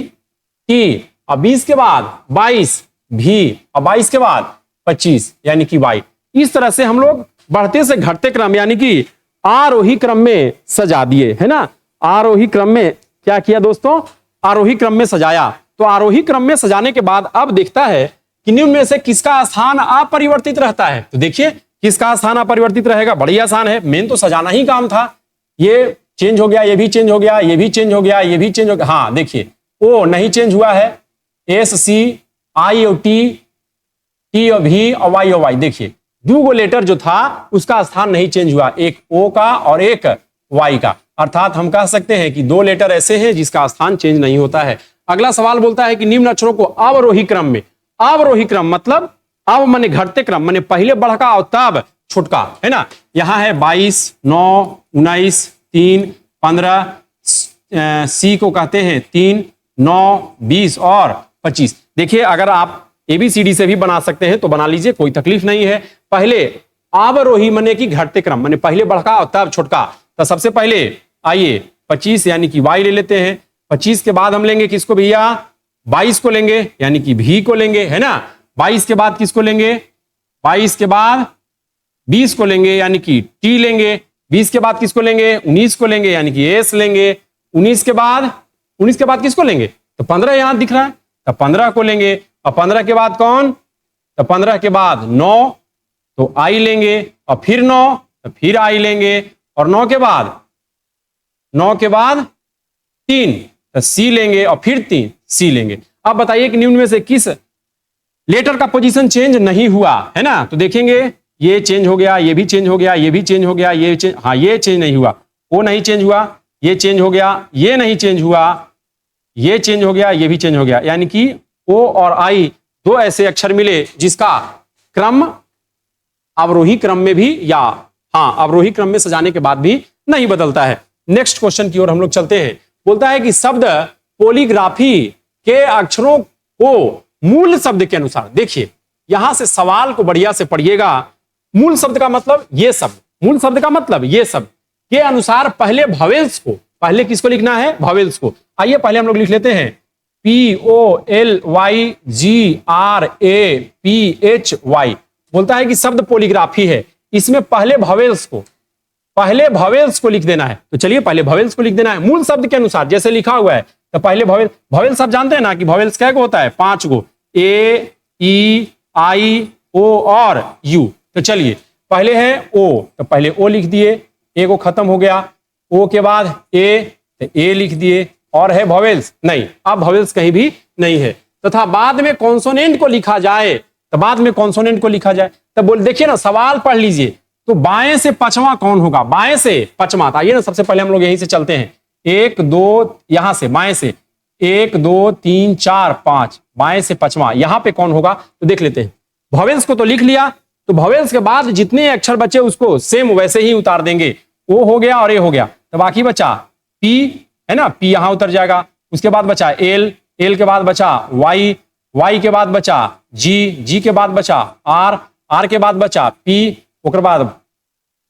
टी, और 20 के बाद 22 भी, और 22 के बाद 25 यानी कि वाई। इस तरह से हम लोग बढ़ते से घटते क्रम यानी कि आरोही क्रम में सजा दिए, है ना। आरोही क्रम में क्या किया दोस्तों, आरोही क्रम में सजाया। तो आरोही क्रम में सजाने के बाद अब देखता है कि निम्न में से किसका स्थान अपरिवर्तित रहता है। तो देखिए किसका स्थान अपरिवर्तित रहेगा, बड़ी आसान है, मेन तो सजाना ही काम था। ये चेंज हो गया, ये भी चेंज हो गया, ये भी चेंज हो गया, ये भी चेंज हो गया। हाँ देखिए ओ नहीं चेंज हुआ है, एस सी, आई और टी, टी और भी और वाई और वाई। देखिए दो लेटर जो था उसका स्थान नहीं चेंज हुआ, एक ओ का और एक वाई का। अर्थात हम कह सकते हैं कि 2 लेटर ऐसे हैं जिसका स्थान चेंज नहीं होता है। अगला सवाल बोलता है कि निम्न अक्षरों को अवरोही क्रम में, अवरोही क्रम मतलब अब माने घटते क्रम, माने पहले बढ़का और तब छुटका, है ना। यहां है 22 9 19 3 15, सी को कहते हैं 3 9 20 और 25। देखिए अगर आप एबीसीडी से भी बना सकते हैं तो बना लीजिए, कोई तकलीफ नहीं है। पहले अवरोही माने कि घटते क्रम, माने पहले बढ़का और तब छुटका। तो सबसे पहले आइए 25 यानी कि वाई ले लेते हैं। 25 के बाद हम लेंगे किसको भैया, 22 को लेंगे यानी कि भी को लेंगे, है ना। 22 के बाद किसको लेंगे, 22 के बाद 20 को लेंगे यानी कि टी लेंगे। 20 के बाद किसको लेंगे, 19 को लेंगे यानी कि एस लेंगे। 19 के बाद किसको लेंगे, तो 15 यहां दिख रहा है, तो 15 को लेंगे। और 15 के बाद कौन, तो 15 के बाद 9 तो आई लेंगे, और फिर 9 तो फिर आई लेंगे, और 9 के बाद 3 तो सी लेंगे, और फिर 3 सी लेंगे। अब बताइए कि निम्न में से किस लेटर का पोजीशन चेंज नहीं हुआ, है ना। तो देखेंगे ये चेंज हो गया, ये भी चेंज हो गया, ये भी चेंज हो गया, ये चेंज, हाँ ये चेंज नहीं हुआ, वो नहीं चेंज हुआ, ये चेंज हो गया, ये नहीं चेंज हुआ, ये चेंज हो गया, ये भी चेंज हो गया। यानी कि ओ और आई 2 ऐसे अक्षर मिले जिसका क्रम अवरोही क्रम में भी, या हाँ अवरोही क्रम में सजाने के बाद भी नहीं बदलता है। नेक्स्ट क्वेश्चन की ओर हम लोग चलते हैं। बोलता है कि शब्द पॉलीग्राफी के अक्षरों को मूल शब्द के अनुसार, देखिए यहां से सवाल को बढ़िया से पढ़िएगा। मूल शब्द का मतलब ये शब्द, मूल शब्द का मतलब ये शब्द के अनुसार पहले वॉवेल्स को, पहले किसको लिखना है, वॉवेल्स को। आइए पहले हम लोग लिख लेते हैं POLYGRAPHY। बोलता है कि शब्द पॉलीग्राफी है, इसमें पहले वॉवेल्स को लिख देना है। तो चलिए पहले वॉवेल्स को लिख देना है मूल शब्द के अनुसार, जैसे लिखा हुआ है। तो पहले वॉवेल्स आप जानते हैं ना कि वॉवेल्स क्या होता है, 5 गो, ए ई आई ओ और यू। तो चलिए पहले है ओ, तो पहले ओ लिख दिए, ए को खत्म हो गया। ओ के बाद ए, तो ए लिख दिए। और है वॉवेल्स, नहीं, अब वॉवेल्स कहीं भी नहीं है। तथा बाद में कॉन्सोनेंट को लिखा जाए, तो बाद में कॉन्सोनेंट को लिखा जाए। तब बोल देखिए ना, सवाल पढ़ लीजिए। तो बाएं से पचवां कौन होगा, बाएं से पचवां। आइए ना सबसे पहले हम लोग यहीं से चलते हैं, 1 2, यहां से बाएं से 1 2 3 4 5, बाएं से पचवां, यहां पे कौन होगा तो देख लेते हैं। वॉवेल्स को तो लिख लिया, तो वॉवेल्स के बाद जितने अक्षर बचे उसको सेम वैसे ही उतार देंगे। ओ हो गया और ए हो गया, तो बाकी बचा पी, है ना, पी यहां उतर जाएगा। उसके बाद बचा एल, एल के बाद बचा वाई, वाई के बाद बचा जी, जी के बाद बचा आर, आर के बाद बचा पी, उसके बाद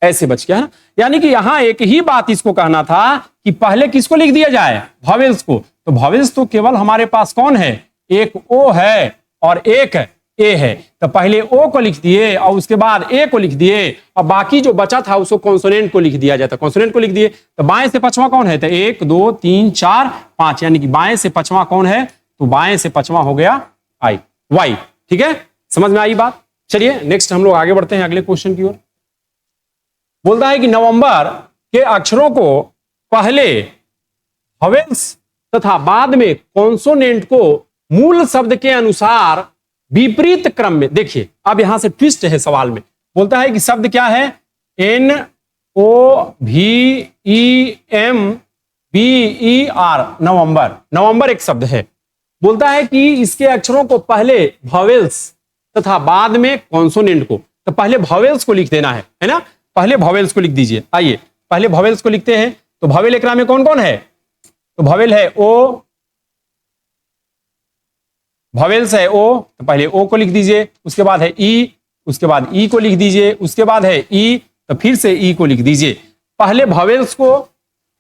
ऐसे बच गया, है ना। यानी कि यहां एक ही बात इसको कहना था कि पहले किसको लिख दिया जाए, वॉवेल्स को। तो वॉवेल्स तो केवल हमारे पास कौन है, एक ओ है और एक ए है। तो पहले ओ को लिख दिए और उसके बाद ए को लिख दिए, और बाकी जो बचा था उसको कॉन्सोनेंट को लिख दिया जाता, कॉन्सोनेंट को लिख दिए। तो बाएं से पचवां कौन है, तो 1 2 3 4 5, यानी कि बाएं से पचवां कौन है, तो बाएं से पचवां हो गया आई, वाई। ठीक है, समझ में आई बात। चलिए नेक्स्ट हम लोग आगे बढ़ते हैं अगले क्वेश्चन की ओर। बोलता है कि नवंबर के अक्षरों को पहले वॉवेल्स तथा बाद में कॉन्सोनेंट को मूल शब्द के अनुसार विपरीत क्रम में, देखिए अब यहां से ट्विस्ट है सवाल में। बोलता है कि शब्द क्या है, NOVEMBER, नवंबर। नवंबर एक शब्द है। बोलता है कि इसके अक्षरों को पहले वॉवेल्स तथा बाद में कॉन्सोनेंट को, तो पहले वॉवेल्स को लिख देना है ना। पहले वॉवेल्स को लिख दीजिए। आइए पहले वॉवेल्स को लिखते हैं। तो वॉवेल एकरा में कौन कौन है, तो भवेल है ओ, भवेल्स है ओ, तो पहले ओ को लिख दीजिए, उसके बाद है ई, उसके बाद ई को लिख दीजिए, उसके बाद है ई, तो फिर से ई को लिख दीजिए। पहले भवेल्स को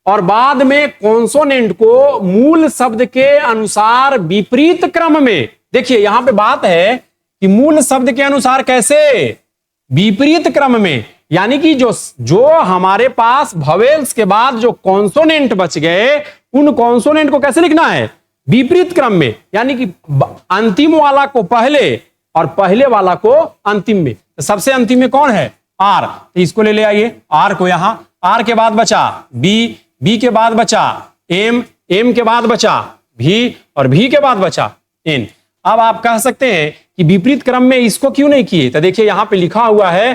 और बाद में कॉन्सोनेंट को मूल शब्द के अनुसार विपरीत क्रम में। देखिए यहां पे बात है कि मूल शब्द के अनुसार कैसे, विपरीत क्रम में, यानी कि जो हमारे पास भवेल्स के बाद जो कॉन्सोनेंट बच गए उन कॉन्सोनेंट को कैसे लिखना है, विपरीत क्रम में, यानी कि अंतिम वाला को पहले और पहले वाला को अंतिम में। तो सबसे अंतिम में कौन है, आर, तो इसको ले आइए, आर को यहां, आर के बाद बचा बी, बी के बाद बचा एम, एम के बाद बचा भी, और भी के बाद बचा एन। अब आप कह सकते हैं कि विपरीत क्रम में इसको क्यों नहीं किए, तो देखिए यहां पे लिखा हुआ है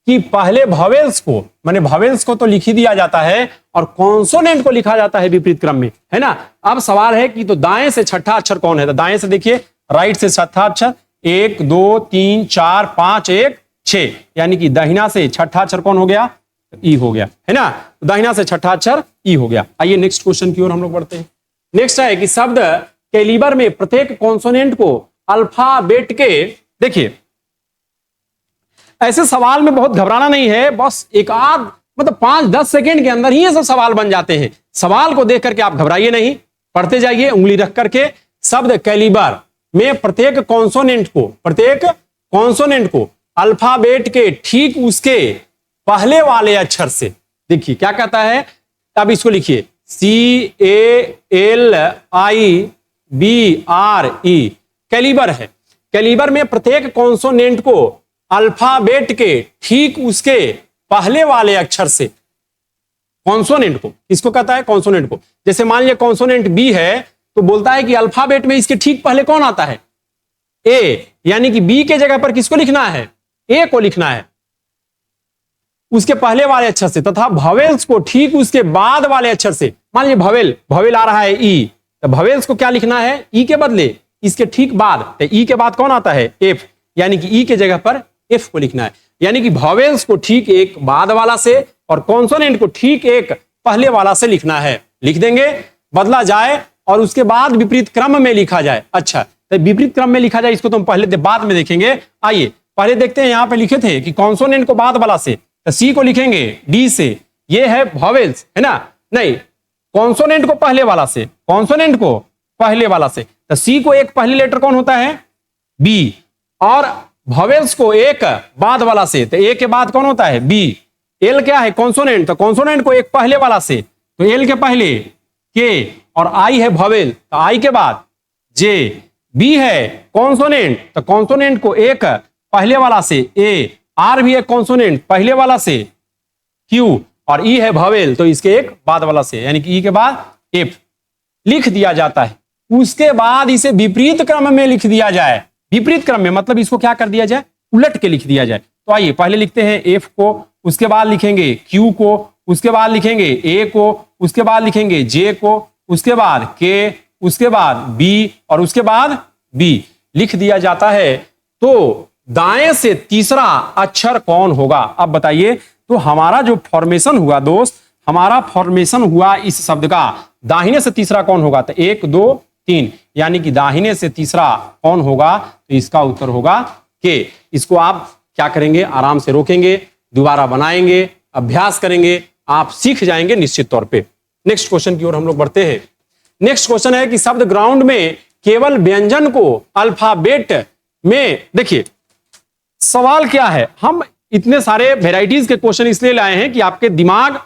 कि पहले भवेल्स को, माने भवेल्स को तो लिख ही दिया जाता है और कॉन्सोनेंट को लिखा जाता है विपरीत क्रम में, है ना। अब सवाल है कि तो दाएं से छठा अक्षर कौन है, तो दाएं से देखिए, राइट से छठा अक्षर, 1 2 3 4 5 1 6, यानी कि दाहिना से छठा अक्षर कौन हो गया, ई हो गया, है ना। दाहिना से छठा अक्षर ई हो गया। आइए नेक्स्ट क्वेश्चन की ओर हम लोग बढ़ते हैं। नेक्स्ट है कि शब्द कैलिबर में प्रत्येक कॉन्सोनेंट को अल्फाबेट के, देखिए ऐसे सवाल में बहुत घबराना नहीं है, बस एक आध मतलब 5-10 सेकेंड के अंदर ही ये सब सवाल बन जाते हैं। सवाल को देख करके आप घबराइए नहीं, पढ़ते जाइए उंगली रख करके। शब्द कैलिबर में प्रत्येक कॉन्सोनेंट को अल्फाबेट के ठीक उसके पहले वाले अक्षर से, देखिए क्या कहता है, अब इसको लिखिए CALIBRE, कैलिबर है। कैलिबर में प्रत्येक कॉन्सोनेंट को अल्फाबेट के ठीक उसके पहले वाले अक्षर से, कॉन्सोनेंट को, किसको कहता है, कॉन्सोनेंट को। जैसे मान लिया कॉन्सोनेंट बी है, तो बोलता है कि अल्फाबेट में इसके ठीक पहले कौन आता है, ए, यानी कि बी के जगह पर किसको लिखना है, ए को लिखना है उसके पहले वाले अक्षर से, तथा भवेल्स को ठीक उसके बाद वाले अक्षर से। मान लीजिए भवेल आ रहा है ई, तो भवेल्स को क्या लिखना है, ई के बदले इसके ठीक बाद, तो ई के बाद कौन आता है, एफ, यानी कि ई के जगह पर एफ को लिखना है। यानी कि भवेल्स को ठीक एक बाद वाला से और कॉन्सोनेंट को ठीक एक पहले वाला से लिखना है। लिख देंगे, बदला जाए और उसके बाद विपरीत क्रम में लिखा जाए। अच्छा, तो विपरीत क्रम में लिखा जाए, इसको तो हम पहले बाद में देखेंगे। आइए पहले देखते हैं, यहां पे लिखे थे कि कॉन्सोनेंट को बाद वाला से, तो सी को लिखेंगे डी से, ये है भवेल्स, है ना, नहीं कॉन्सोनेंट को पहले वाला से, कॉन्सोनेंट को पहले वाला से, तो सी को एक पहले लेटर कौन होता है, बी, और भवेल्स को एक बाद वाला से, तो ए के बाद कौन होता है, बी। एल क्या है, कॉन्सोनेंट, तो कॉन्सोनेंट को एक पहले वाला से, तो एल के पहले के, और आई है भवेल, तो आई के बाद जे। बी है कॉन्सोनेंट, तो कॉन्सोनेंट को एक पहले वाला से ए, आर भी है कॉन्सोनेंट पहले वाला से क्यू, और ई है भवेल, तो इसके एक बाद वाला से, यानी कि ई के बाद एफ लिख दिया जाता है। उसके बाद इसे विपरीत क्रम में लिख दिया जाए। विपरीत क्रम में मतलब इसको क्या कर दिया जाए, उलट के लिख दिया जाए। तो आइए पहले लिखते हैं एफ को, उसके बाद लिखेंगे क्यू को, उसके बाद लिखेंगे ए को, उसके बाद लिखेंगे जे को, उसके बाद के, उसके बाद बी, और उसके बाद बी लिख दिया जाता है। तो दाएं से तीसरा अक्षर कौन होगा, अब बताइए। तो हमारा जो फॉर्मेशन हुआ दोस्त, हमारा फॉर्मेशन हुआ इस शब्द का, दाहिने से तीसरा कौन होगा, तो 1 2 3, यानी कि दाहिने से तीसरा कौन होगा, तो इसका उत्तर होगा के। इसको आप क्या करेंगे, आराम से रोकेंगे, दोबारा बनाएंगे, अभ्यास करेंगे, आप सीख जाएंगे निश्चित तौर पे। नेक्स्ट क्वेश्चन की ओर हम लोग बढ़ते हैं। नेक्स्ट क्वेश्चन है कि शब्द ग्राउंड में केवल व्यंजन को अल्फाबेट में, देखिए सवाल क्या है, हम इतने सारे वेराइटीज के क्वेश्चन इसलिए लाए हैं कि आपके दिमाग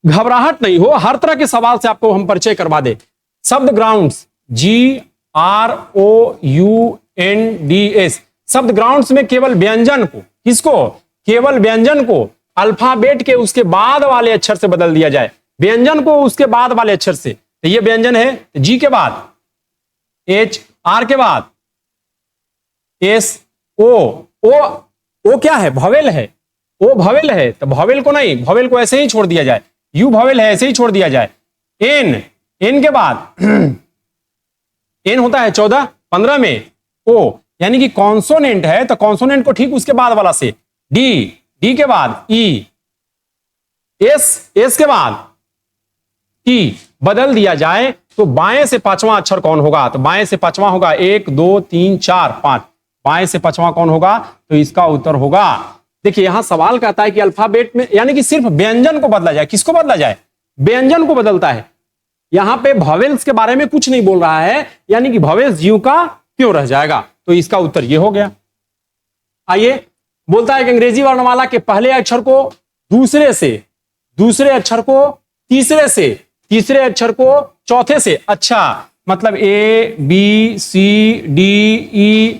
घबराहट नहीं हो, हर तरह के सवाल से आपको हम परिचय करवा दे। शब्द ग्राउंड्स, GROUNDS, शब्द ग्राउंड्स में केवल व्यंजन को, किसको, केवल व्यंजन को अल्फाबेट के उसके बाद वाले अक्षर से बदल दिया जाए। व्यंजन को उसके बाद वाले अक्षर से, तो ये व्यंजन है, जी के बाद एच, आर के बाद एस, ओ क्या है, भवेल है, ओ भवेल है, तो भवेल को नहीं, भवेल को ऐसे ही छोड़ दिया जाए। यू भवेल है, ऐसे ही छोड़ दिया जाए। एन के बाद एन होता है 14 15 में, ओ यानी कि कॉन्सोनेंट है, तो कॉन्सोनेंट को ठीक उसके बाद वाला से, डी के बाद ई, एस के बाद ई, बदल दिया जाए तो बाएं से पांचवा अक्षर कौन होगा? तो बाएं से पांचवा होगा 1 2 3 4 5। बाएं से पांचवा कौन होगा? तो इसका उत्तर होगा, देखिए यहां सवाल कहता है कि अल्फाबेट में यानी कि सिर्फ व्यंजन को बदला जाए। किसको बदला जाए? व्यंजन को बदलता है। यहां पे वॉवेल्स के बारे में कुछ नहीं बोल रहा है, यानी कि वॉवेल्स ज्यों का क्यों रह जाएगा। तो इसका उत्तर यह हो गया। आइए, बोलता है कि अंग्रेजी वर्णमाला के पहले अक्षर को दूसरे से, दूसरे अक्षर को तीसरे से, तीसरे अक्षर को चौथे से। अच्छा, मतलब A B C D E,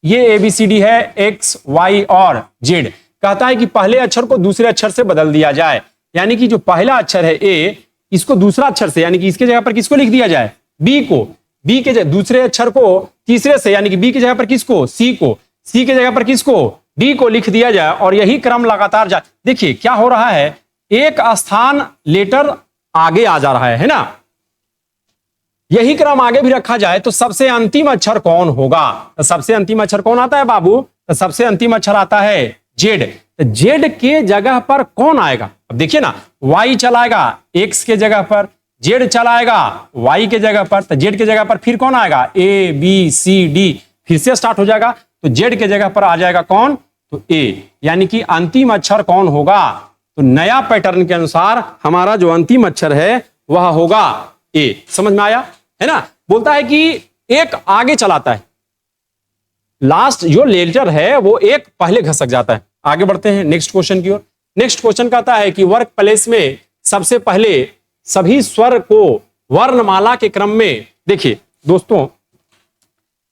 ये ABCD है, X Y और Z। कहता है कि पहले अक्षर को दूसरे अक्षर से बदल दिया जाए, यानी कि जो पहला अक्षर है A, इसको दूसरा अक्षर से, यानी कि इसके जगह पर किसको लिख दिया जाए? B को। B के जगह दूसरे अक्षर को तीसरे से, यानी कि B की जगह पर किसको? C को। C के जगह पर किसको? D को लिख दिया जाए और यही क्रम लगातार जाए। देखिए क्या हो रहा है, एक स्थान लेटर आगे आ जा रहा है ना। यही क्रम आगे भी रखा जाए तो सबसे अंतिम अक्षर कौन होगा? तो सबसे अंतिम अक्षर कौन आता है बाबू? तो सबसे अंतिम अक्षर आता है Z। तो Z के जगह पर कौन आएगा? अब देखिए ना, Y चलाएगा X के जगह पर, Z चलाएगा Y के जगह पर, तो Z के जगह पर फिर कौन आएगा? A B C D, फिर से स्टार्ट हो जाएगा। तो Z के जगह पर आ जाएगा कौन? तो A, यानी कि अंतिम अक्षर कौन होगा? तो नया पैटर्न के अनुसार हमारा जो अंतिम अक्षर है वह होगा A। समझ में आया है ना। बोलता है कि एक आगे चलाता है, लास्ट जो लेटर है वो एक पहले घसक जाता है। आगे बढ़ते हैं नेक्स्ट क्वेश्चन की ओर। नेक्स्ट क्वेश्चन कहता है कि वर्क प्लेस में सबसे पहले सभी स्वर को वर्णमाला के क्रम में, देखिए दोस्तों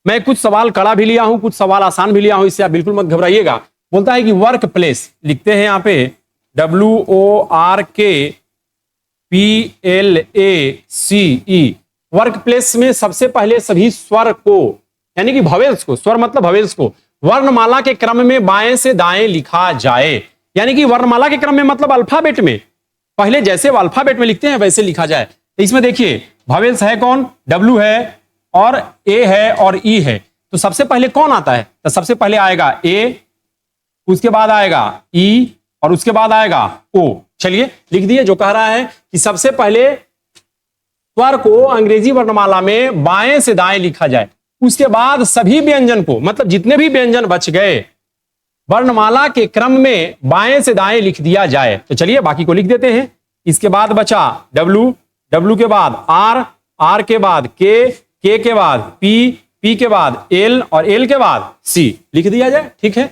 मैं कुछ सवाल कड़ा भी लिया हूं, कुछ सवाल आसान भी लिया हूं, इससे आप बिल्कुल मत घबराइएगा। बोलता है कि वर्क प्लेस, लिखते हैं यहां पे WORKPLACE, वर्क प्लेस में सबसे पहले सभी स्वर को, यानी कि वॉवेल्स को, स्वर मतलब वॉवेल्स को वर्णमाला के क्रम में बाएं से दाएं लिखा जाए। यानी कि वर्णमाला के क्रम में मतलब अल्फाबेट में, पहले जैसे अल्फाबेट में लिखते हैं वैसे लिखा जाए। तो इसमें देखिए वॉवेल्स है कौन? W है और A है और E है। तो सबसे पहले कौन आता है? तो सबसे पहले आएगा A, उसके बाद आएगा E और उसके बाद आएगा O। चलिए लिख दिए। जो कह रहा है कि सबसे पहले स्वर को अंग्रेजी वर्णमाला में बाएं से दाएं लिखा जाए, उसके बाद सभी व्यंजन को, मतलब जितने भी व्यंजन बच गए वर्णमाला के क्रम में बाएं से दाएं लिख दिया जाए। तो चलिए बाकी को लिख देते हैं। इसके बाद बचा W, W के बाद R, R के बाद K, K के बाद P, P के बाद L और L के बाद C, लिख दिया जाए। ठीक है,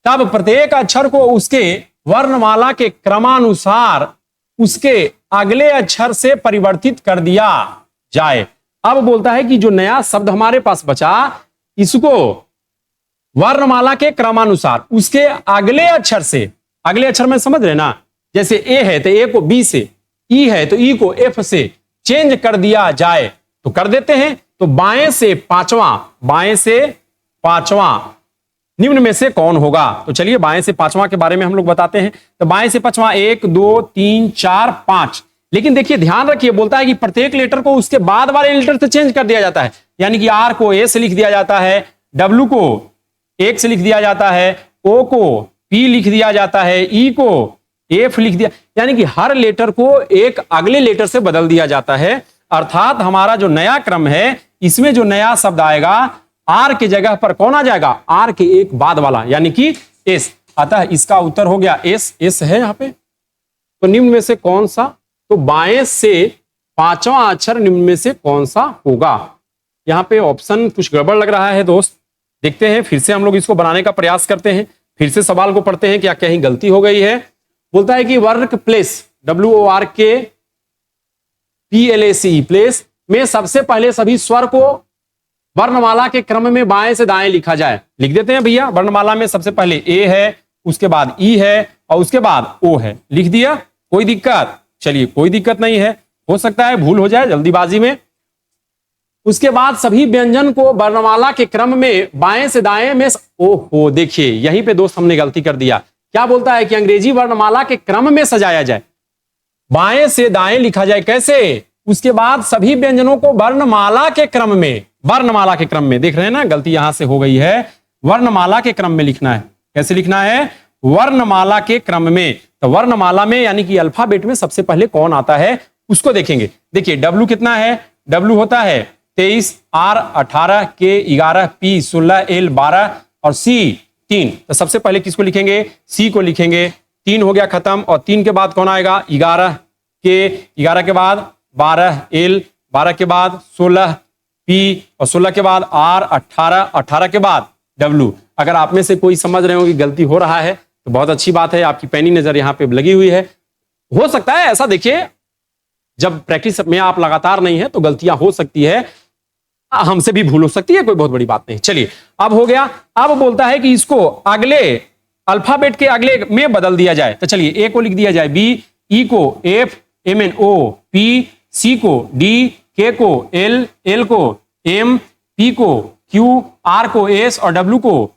तब प्रत्येक अक्षर को उसके वर्णमाला के क्रमानुसार उसके अगले अक्षर से परिवर्तित कर दिया जाए। अब बोलता है कि जो नया शब्द हमारे पास बचा, इसको वर्णमाला के क्रमानुसार उसके अगले अक्षर से, अगले अक्षर में समझ रहे ना, जैसे A है तो A को B से, E है तो E को F से चेंज कर दिया जाए। तो कर देते हैं। तो बाएं से पांचवा, बाएं से पांचवा निम्न में से कौन होगा? तो चलिए बाएं से पांचवा के बारे में हम लोग बताते हैं। तो बाएं से पांचवा 1 2 3 4 5, लेकिन देखिए ध्यान रखिए, बोलता है कि प्रत्येक लेटर को उसके बाद वाले लेटर से चेंज कर दिया जाता है। यानी कि R को A से लिख दिया जाता है, W को 1 से लिख दिया जाता है, O को P लिख दिया जाता है, E को F लिख दिया, यानी कि हर लेटर को एक अगले लेटर से बदल दिया जाता है। अर्थात हमारा जो नया क्रम है, इसमें जो नया शब्द आएगा R के जगह पर कौन आ जाएगा? R के एक बाद वाला, यानी कि S। अतः इसका उत्तर हो गया S। S है यहां पे। तो निम्न में से कौन सा? तो बाएं से पांचवा अक्षर निम्न में से कौन सा होगा? यहां पे ऑप्शन कुछ गड़बड़ लग रहा है दोस्त। देखते हैं, फिर से हम लोग इसको बनाने का प्रयास करते हैं, फिर से सवाल को पढ़ते हैं, क्या कहीं गलती हो गई है। बोलता है कि वर्क प्लेस, WORKPLACE, प्लेस में सबसे पहले सभी स्वर को वर्णमाला के क्रम में बाएं से दाएं लिखा जाए। लिख देते हैं भैया। वर्णमाला में सबसे पहले A है, उसके बाद E है और उसके बाद O है। लिख दिया, कोई दिक्कत? चलिए कोई दिक्कत नहीं है, हो सकता है भूल हो जाए जल्दीबाजी में। उसके बाद सभी व्यंजन को वर्णमाला के क्रम में बाएं से दाएं में, ओहो देखिए यहीं पे दोस्त हमने गलती कर दिया। क्या बोलता है कि अंग्रेजी वर्णमाला के क्रम में सजाया जाए, बाएं से दाएं लिखा जाए। कैसे? उसके बाद सभी व्यंजनों को वर्णमाला के क्रम में, वर्णमाला के क्रम में, देख रहे हैं ना गलती यहां से हो गई है, वर्णमाला के क्रम में लिखना है। कैसे लिखना है? वर्णमाला के क्रम में। तो वर्णमाला में यानी कि अल्फाबेट में सबसे पहले कौन आता है उसको देखेंगे। देखिए W कितना है, W होता है 23, R 18, K 11, P 16, L 12 और C 3। तो सबसे पहले किसको लिखेंगे, C को लिखेंगे। 3 हो गया खत्म, और 3 के बाद कौन आएगा, 11, K 11 के बाद 12, L 12 के बाद 16, P और 16 के बाद R 18, 18 के बाद W। अगर आप में से कोई समझ रहे हो कि गलती हो रहा है तो बहुत अच्छी बात है, आपकी पैनी नजर यहाँ पे लगी हुई है। हो सकता है ऐसा, देखिए जब प्रैक्टिस में आप लगातार नहीं है तो गलतियां हो सकती है, हमसे भी भूल हो सकती है, कोई बहुत बड़ी बात नहीं। चलिए अब हो गया। अब बोलता है कि इसको अगले अल्फाबेट के अगले में बदल दिया जाए। तो चलिए ए को लिख दिया जाए बी, ई को F, M N O, P, C को डी, के को एल, एल को एम, पी को क्यू, आर को एस और डब्ल्यू को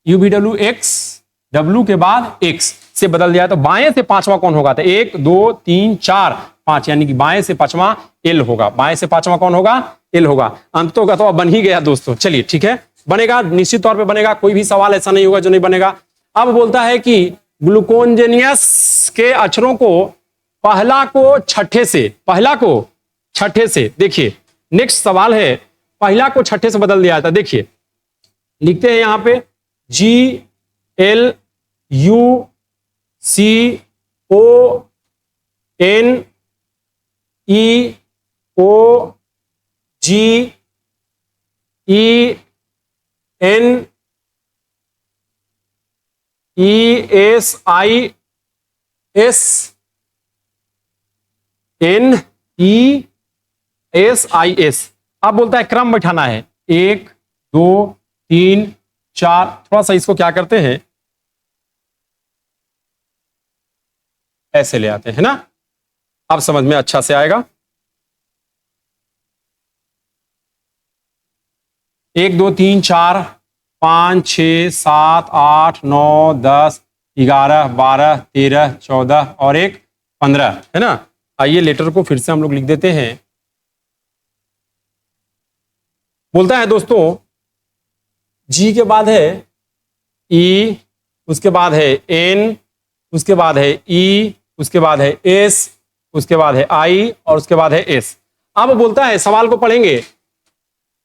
U B W X. W के बाद एक्स से बदल दिया। तो बाएं से पांचवा कौन होगा, तो 1 2 3 4 5, यानी कि बाएं से पांचवा एल होगा। बाएं से पांचवा कौन होगा, एल होगा। अंतों का तो अब बन ही गया दोस्तों। चलिए ठीक है, बनेगा, निश्चित तौर पे बनेगा, कोई भी सवाल ऐसा नहीं होगा जो नहीं बनेगा। अब बोलता है कि ग्लूकोनजेनियस के अक्षरों को पहला को छठे से, पहला को छठे से, देखिए नेक्स्ट सवाल है, पहला को छठे से बदल दिया था। देखिए लिखते हैं यहां पे G L U C O N E O G E N E S I S N E S I S। अब बोलता है क्रम बैठाना है, 1 2 3 4। थोड़ा सा इसको क्या करते हैं, ऐसे ले आते हैं ना, अब समझ में अच्छा से आएगा। 1 2 3 4 5 6 7 8 9 10 11 12 13 14 और 1 15 है ना। आइए लेटर को फिर से हम लोग लिख देते हैं। बोलता है दोस्तों जी के बाद है ई, उसके बाद है एन, उसके बाद है ई, उसके बाद है एस, उसके बाद है आई और उसके बाद है एस। अब बोलता है, सवाल को पढ़ेंगे,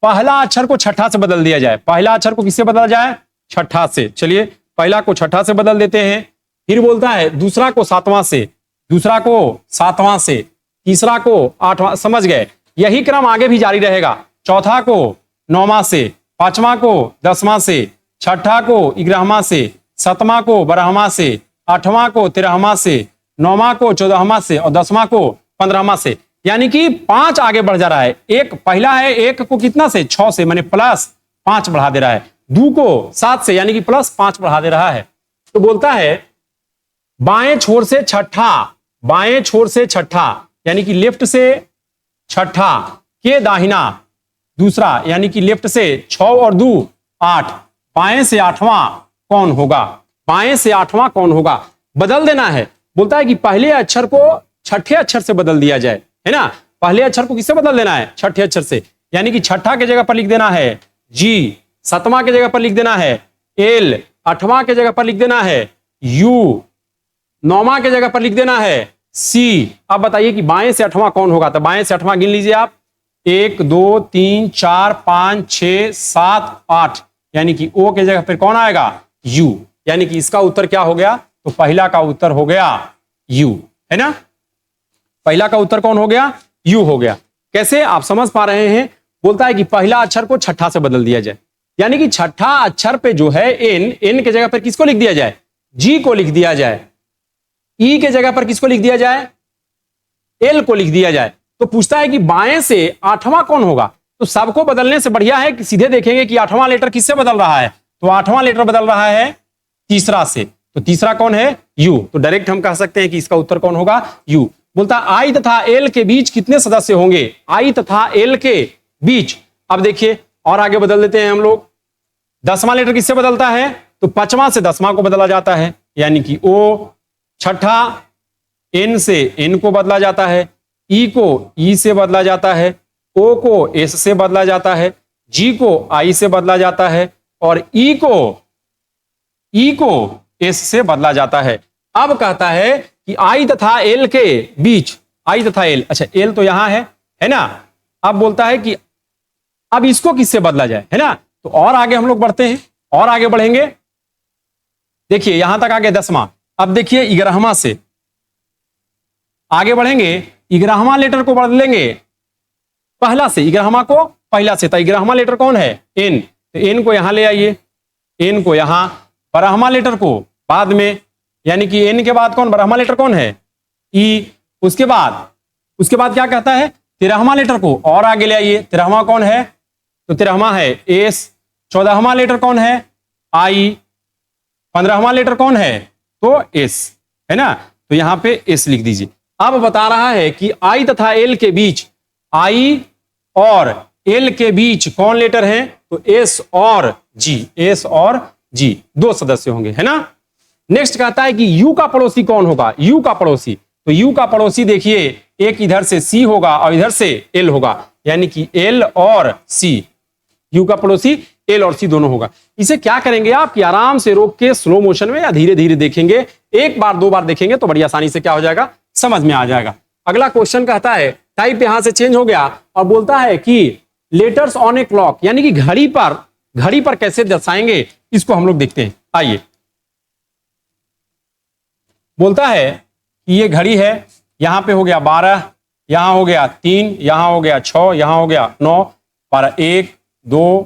पहला अक्षर को छठा से बदल दिया जाए। पहला अक्षर को किससे बदला जाए, छठा से। चलिए पहला को छठा से बदल देते हैं। फिर बोलता है दूसरा को सातवां से, दूसरा को सातवां से, तीसरा को आठवां। समझ गए, यही क्रम आगे भी जारी रहेगा। चौथा को नौवां से, पांचवां को 10वां से, छठा को 11वां से, सतवां को 12वां से, आठवां को 13वां से, नौवां को 14वां से और 10वां को 15वां से। यानी कि 5 आगे बढ़ जा रहा है। एक पहला है, एक को कितना से, 6 से, माने प्लस 5 बढ़ा दे रहा है। 2 को 7 से, यानी कि प्लस 5 बढ़ा दे रहा है। तो बोलता है बाएं छोर से छठा, बाएं छोर से छठा यानी कि लेफ्ट से छठा के दाहिना दूसरा, यानी कि लेफ्ट से 6 और 2 8, बाएं से आठवां कौन होगा, बाएं से आठवां कौन होगा, बदल देना है। बोलता है कि पहले अक्षर को छठे अक्षर से बदल दिया जाए, है ना। पहले अक्षर को किससे बदल देना है, छठे अक्षर से। यानी कि छठा के जगह पर लिख देना है जी, सतवां के जगह पर लिख देना है एल, आठवां के जगह पर लिख देना है यू, नौवां के जगह पर लिख देना है सी। अब बताइए कि बाएं से आठवां कौन होगा। तो बाएं से आठवां गिन लीजिए आप, 1 2 3 4 5 6 7 8, यानी कि ओ के जगह पर कौन आएगा, यू। यानी कि इसका उत्तर क्या हो गया, तो पहला का उत्तर हो गया यू, है ना। पहला का उत्तर कौन हो गया, यू हो गया। कैसे, आप समझ पा रहे हैं। बोलता है कि पहला अक्षर को छठा से बदल दिया जाए, यानी कि छठा अक्षर पे जो है एन, एन के जगह पर किसको लिख दिया जाए, जी को लिख दिया जाए। ई के जगह पर किसको लिख दिया जाए, एल को लिख दिया जाए। तो पूछता है कि बाएं से आठवां कौन होगा। तो सबको बदलने से बढ़िया है कि सीधे देखेंगे कि आठवां लेटर किससे बदल रहा है। तो आठवां लेटर बदल रहा है तीसरा से। तो तीसरा कौन है, यू। तो डायरेक्ट हम कह सकते हैं कि इसका उत्तर कौन होगा, यू। बोलता आई तथा एल के बीच कितने सदस्य होंगे, आई तथा एल के बीच। अब देखिए और आगे बदल देते हैं हम लोग। 10वां लेटर किससे बदलता है, तो 5वां से 10वां को बदला जाता है, यानी कि ओ। छठा एन से एन को बदला जाता है, ई को ई से बदला जाता है, ओ को एस से बदला जाता है, जी को आई से बदला जाता है और ई को एस से बदला जाता है। अब कहता है कि आई तथा एल के बीच, आई तथा एल। अच्छा एल तो यहां है ना। अब बोलता है कि अब इसको किससे बदला जाए, है ना। तो और आगे हम लोग बढ़ते हैं, और आगे बढ़ेंगे। देखिए यहां तक आगे 10वां। अब देखिए 11वां से आगे बढ़ेंगे, 11वां लेटर को बदलेंगे पहला से, 11वां को पहला से। तो 11वां लेटर कौन है, एन। तो एन को यहां ले आइए, एन को यहां, 12वां लेटर को बाद में, यानी कि एन के बाद कौन, 12वां लेटर कौन है, ई। उसके बाद क्या कहता है, 13वां लेटर को और आगे ले आइए। 13वां कौन है, तो 13वां है एस। 14वां लेटर कौन है, आई। 15वां लेटर कौन है, तो एस, है ना। तो यहां पे एस लिख दीजिए। अब बता रहा है कि आई तथा एल के बीच, आई और एल के बीच कौन लेटर है, तो एस और जी, एस और जी 2 सदस्य होंगे, है ना। नेक्स्ट कहता है कि यू का पड़ोसी कौन होगा, यू का पड़ोसी। तो यू का पड़ोसी देखिए, एक इधर से सी होगा और इधर से एल होगा, यानी कि एल और सी। यू का पड़ोसी एल और सी दोनों होगा। इसे क्या करेंगे आप कि आराम से रोक के स्लो मोशन में या धीरे धीरे देखेंगे, एक बार 2 बार देखेंगे तो बड़ी आसानी से क्या हो जाएगा, समझ में आ जाएगा। अगला क्वेश्चन कहता है, टाइप यहां से चेंज हो गया और बोलता है कि लेटर्स ऑन ए क्लॉक, यानी कि घड़ी पर कैसे दर्शाएंगे, इसको हम लोग देखते हैं। आइए, बोलता है कि ये घड़ी है, यहां पे हो गया 12, यहां हो गया 3, यहां हो गया 6, यहां हो गया 9, 12, 1 2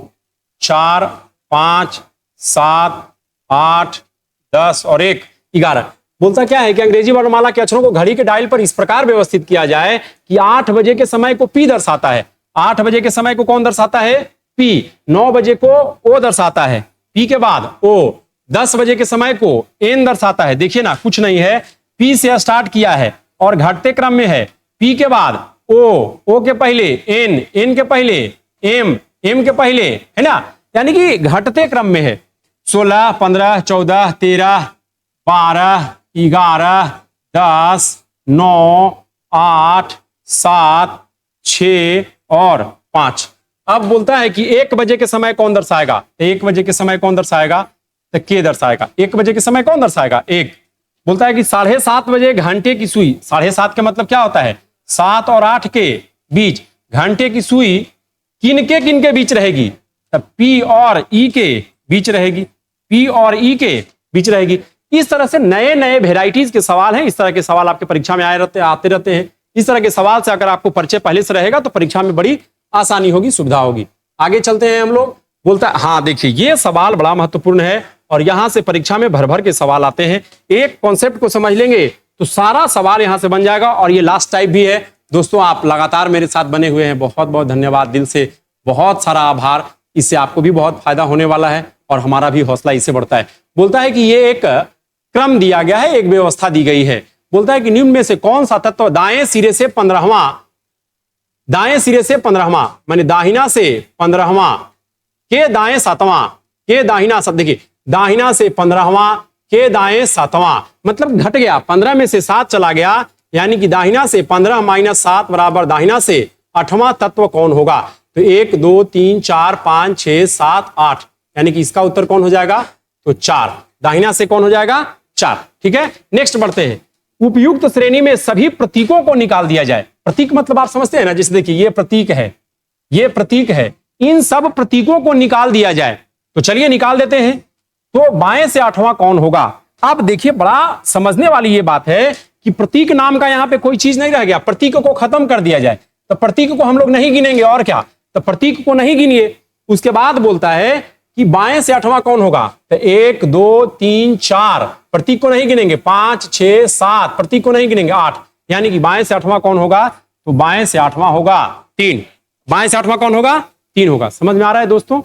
4 5 7 8 10 और 1 11। बोलता क्या है कि अंग्रेजी वर्णमाला के अक्षरों को घड़ी के डायल पर इस प्रकार व्यवस्थित किया जाए कि 8 बजे के समय को पी दर्शाता है, 8 बजे के समय को कौन दर्शाता है, पी। 9 बजे को ओ दर्शाता है, पी के बाद ओ। 10 बजे के समय को एन दर्शाता है। देखिए ना, कुछ नहीं है, पी से स्टार्ट किया है और घटते क्रम में है। पी के बाद ओ के पहले एन, एन के पहले एम, एम के पहले, है ना, यानी कि घटते क्रम में है। 16 15 14 13 12 11 10 9 8 7 6 और 5। अब बोलता है कि 1 बजे के समय कौन दर्शाएगा, 1 बजे के समय कौन दर्शाएगा, तो के दर्शाएगा। 1 बजे के समय कौन दर्शाएगा, 1। बोलता है कि 7:30 बजे घंटे की सुई, 7:30 का मतलब क्या होता है, 7 और 8 के बीच घंटे की सुई किनके बीच रहेगी, तब पी और ई के बीच रहेगी, पी और ई के बीच रहेगी। इस तरह से नए नए वेराइटीज के सवाल हैं, इस तरह के सवाल आपके परीक्षा में आते रहते हैं। इस तरह के सवाल से अगर आपको परिचय पहले से रहेगा तो परीक्षा में बड़ी आसानी होगी, सुविधा होगी। आगे चलते हैं हम लोग। बोलता है, हाँ देखिए ये सवाल बड़ा महत्वपूर्ण है और यहां से परीक्षा में भर भर के सवाल आते हैं। एक कॉन्सेप्ट को समझ लेंगे तो सारा सवाल यहां से बन जाएगा। और ये लास्ट टाइप भी है। दोस्तों आप लगातार मेरे साथ बने हुए हैं, बहुत बहुत धन्यवाद, दिल से बहुत सारा आभार। इससे आपको भी बहुत फायदा होने वाला है और हमारा भी हौसला इससे बढ़ता है। बोलता है कि ये एक क्रम दिया गया है, एक व्यवस्था दी गई है। बोलता है कि निम्न में से कौन सा तत्व दाएं सिरे से 15वां, दाएं सिरे से 15वां माने दाहिना से 15वां के दाएं 7वां के दाहिना, सब देखिए दाहिना से 15वां के दाएं 7वां, मतलब घट गया, 15 में से 7 चला गया, यानी कि दाहिना से 15 माइनस 7 बराबर दाहिना से 8वां तत्व कौन होगा। तो 1 2 3 4 5 6 7 8, यानी कि इसका उत्तर कौन हो जाएगा, तो 4। दाहिना से कौन हो जाएगा, 4। ठीक है, नेक्स्ट बढ़ते हैं। उपयुक्त श्रेणी में सभी प्रतीकों को निकाल दिया जाए। प्रतीक मतलब आप समझते हैं ना, जैसे देखिए ये प्रतीक है, ये प्रतीक है, इन सब प्रतीकों को निकाल दिया जाए। तो चलिए निकाल देते हैं। तो बाएं से 8वां कौन होगा। अब देखिए बड़ा समझने वाली ये बात है कि प्रतीक नाम का यहां पे कोई चीज नहीं रह गया, प्रतीक को खत्म कर दिया जाए। तो प्रतीक को हम लोग नहीं गिनेंगे, और क्या, तो प्रतीक को नहीं गिनिए। उसके बाद बोलता है कि बाएं से 8वां कौन होगा, तो 1 2 3 4 प्रतीक को नहीं गिनेंगे, 5 6 7 प्रतीक को नहीं गिनेंगे, 8, यानी कि बाएं से 8वां कौन होगा, तो बाएं से 8वां होगा 3। बाएं से 8वां कौन होगा, 3 होगा। समझ में आ रहा है दोस्तों,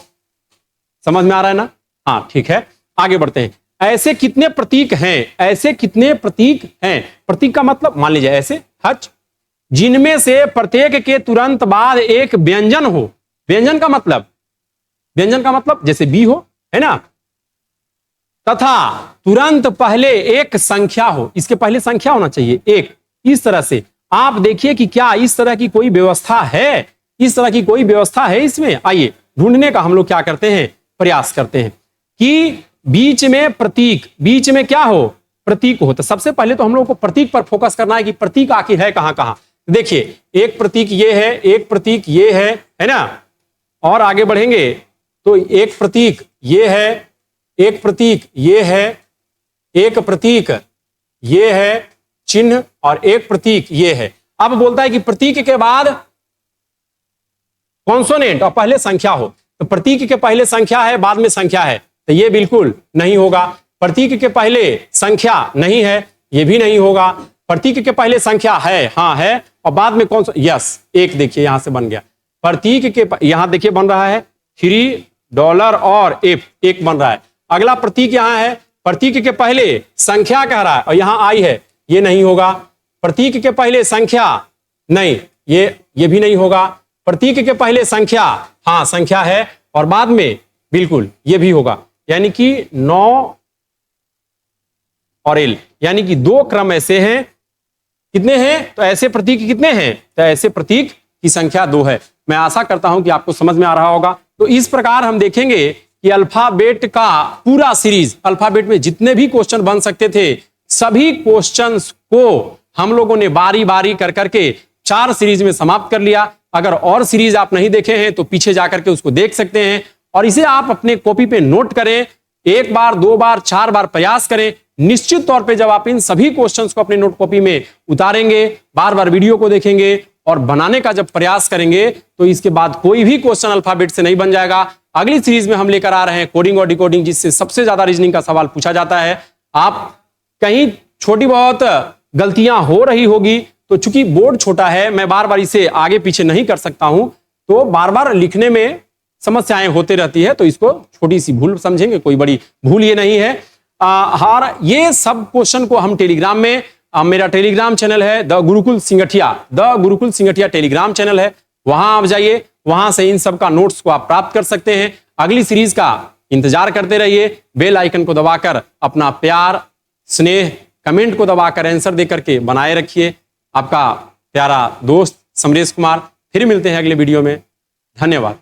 समझ में आ रहा है ना, हाँ ठीक है। आगे बढ़ते हैं। ऐसे कितने प्रतीक हैं, ऐसे कितने प्रतीक हैं। प्रतीक का मतलब मान लीजिए ऐसे हच, जिनमें से प्रत्येक के तुरंत बाद एक व्यंजन हो। व्यंजन का मतलब, व्यंजन का मतलब जैसे बी हो, है ना, तथा तुरंत पहले एक संख्या हो, इसके पहले संख्या होना चाहिए 1। इस तरह से आप देखिए कि क्या इस तरह की कोई व्यवस्था है, इस तरह की कोई व्यवस्था है इसमें। आइए ढूंढने का हम लोग क्या करते हैं, प्रयास करते हैं कि बीच में प्रतीक, बीच में क्या हो, प्रतीक होता है। सबसे पहले तो हम लोगों को प्रतीक पर फोकस करना है कि प्रतीक आखिर है कहां कहां। देखिए, एक प्रतीक ये है, एक प्रतीक ये है ना, और आगे बढ़ेंगे तो एक प्रतीक ये है, एक प्रतीक ये है, एक प्रतीक ये है चिन्ह, और एक प्रतीक ये है। अब बोलता है कि प्रतीक के बाद कॉन्सोनेंट और पहले संख्या हो, तो प्रतीक के पहले संख्या है बाद में संख्या है, तो ये बिल्कुल नहीं होगा। प्रतीक के पहले संख्या नहीं है, ये भी नहीं होगा। प्रतीक के पहले संख्या है, हाँ है, और बाद में कौन सा, यस, एक देखिए यहां से बन गया। प्रतीक के यहां देखिए बन रहा है $3 और F, एक बन रहा है। अगला प्रतीक यहां है, प्रतीक के पहले संख्या कह रहा है और यहां आई है, ये नहीं होगा। प्रतीक के पहले संख्या नहीं, ये भी नहीं होगा। प्रतीक के पहले संख्या, हाँ संख्या है, और बाद में बिल्कुल ये भी होगा। यानी कि 9 और L, यानी कि 2 क्रम ऐसे हैं। कितने हैं? तो ऐसे प्रतीक कितने हैं? तो ऐसे प्रतीक की संख्या 2 है। मैं आशा करता हूं कि आपको समझ में आ रहा होगा। तो इस प्रकार हम देखेंगे कि अल्फाबेट का पूरा सीरीज, अल्फाबेट में जितने भी क्वेश्चन बन सकते थे, सभी क्वेश्चंस को हम लोगों ने बारी बारी कर करके 4 सीरीज में समाप्त कर लिया। अगर और सीरीज आप नहीं देखे हैं तो पीछे जाकर के उसको देख सकते हैं, और इसे आप अपने कॉपी पे नोट करें। 1 बार 2 बार 4 बार प्रयास करें। निश्चित तौर पे जब आप इन सभी क्वेश्चंस को अपने नोट कॉपी में उतारेंगे, बार बार वीडियो को देखेंगे और बनाने का जब प्रयास करेंगे, तो इसके बाद कोई भी क्वेश्चन अल्फाबेट से नहीं बन जाएगा। अगली सीरीज में हम लेकर आ रहे हैं कोडिंग और डिकोडिंग, जिससे सबसे ज्यादा रीजनिंग का सवाल पूछा जाता है। आप कहीं छोटी बहुत गलतियां हो रही होगी, तो चूंकि बोर्ड छोटा है, मैं बार बार इसे आगे पीछे नहीं कर सकता हूं, तो बार बार लिखने में समस्याएं होते रहती है, तो इसको छोटी सी भूल समझेंगे, कोई बड़ी भूल ये नहीं है। और ये सब क्वेश्चन को हम टेलीग्राम में, मेरा टेलीग्राम चैनल है द गुरुकुल सिंगठिया टेलीग्राम चैनल है, वहां आप जाइए, वहां से इन सब का नोट्स को आप प्राप्त कर सकते हैं। अगली सीरीज का इंतजार करते रहिए। बेल आइकन को दबाकर अपना प्यार स्नेह कमेंट को दबाकर आंसर देकर के बनाए रखिए। आपका प्यारा दोस्त समरेश कुमार, फिर मिलते हैं अगले वीडियो में। धन्यवाद।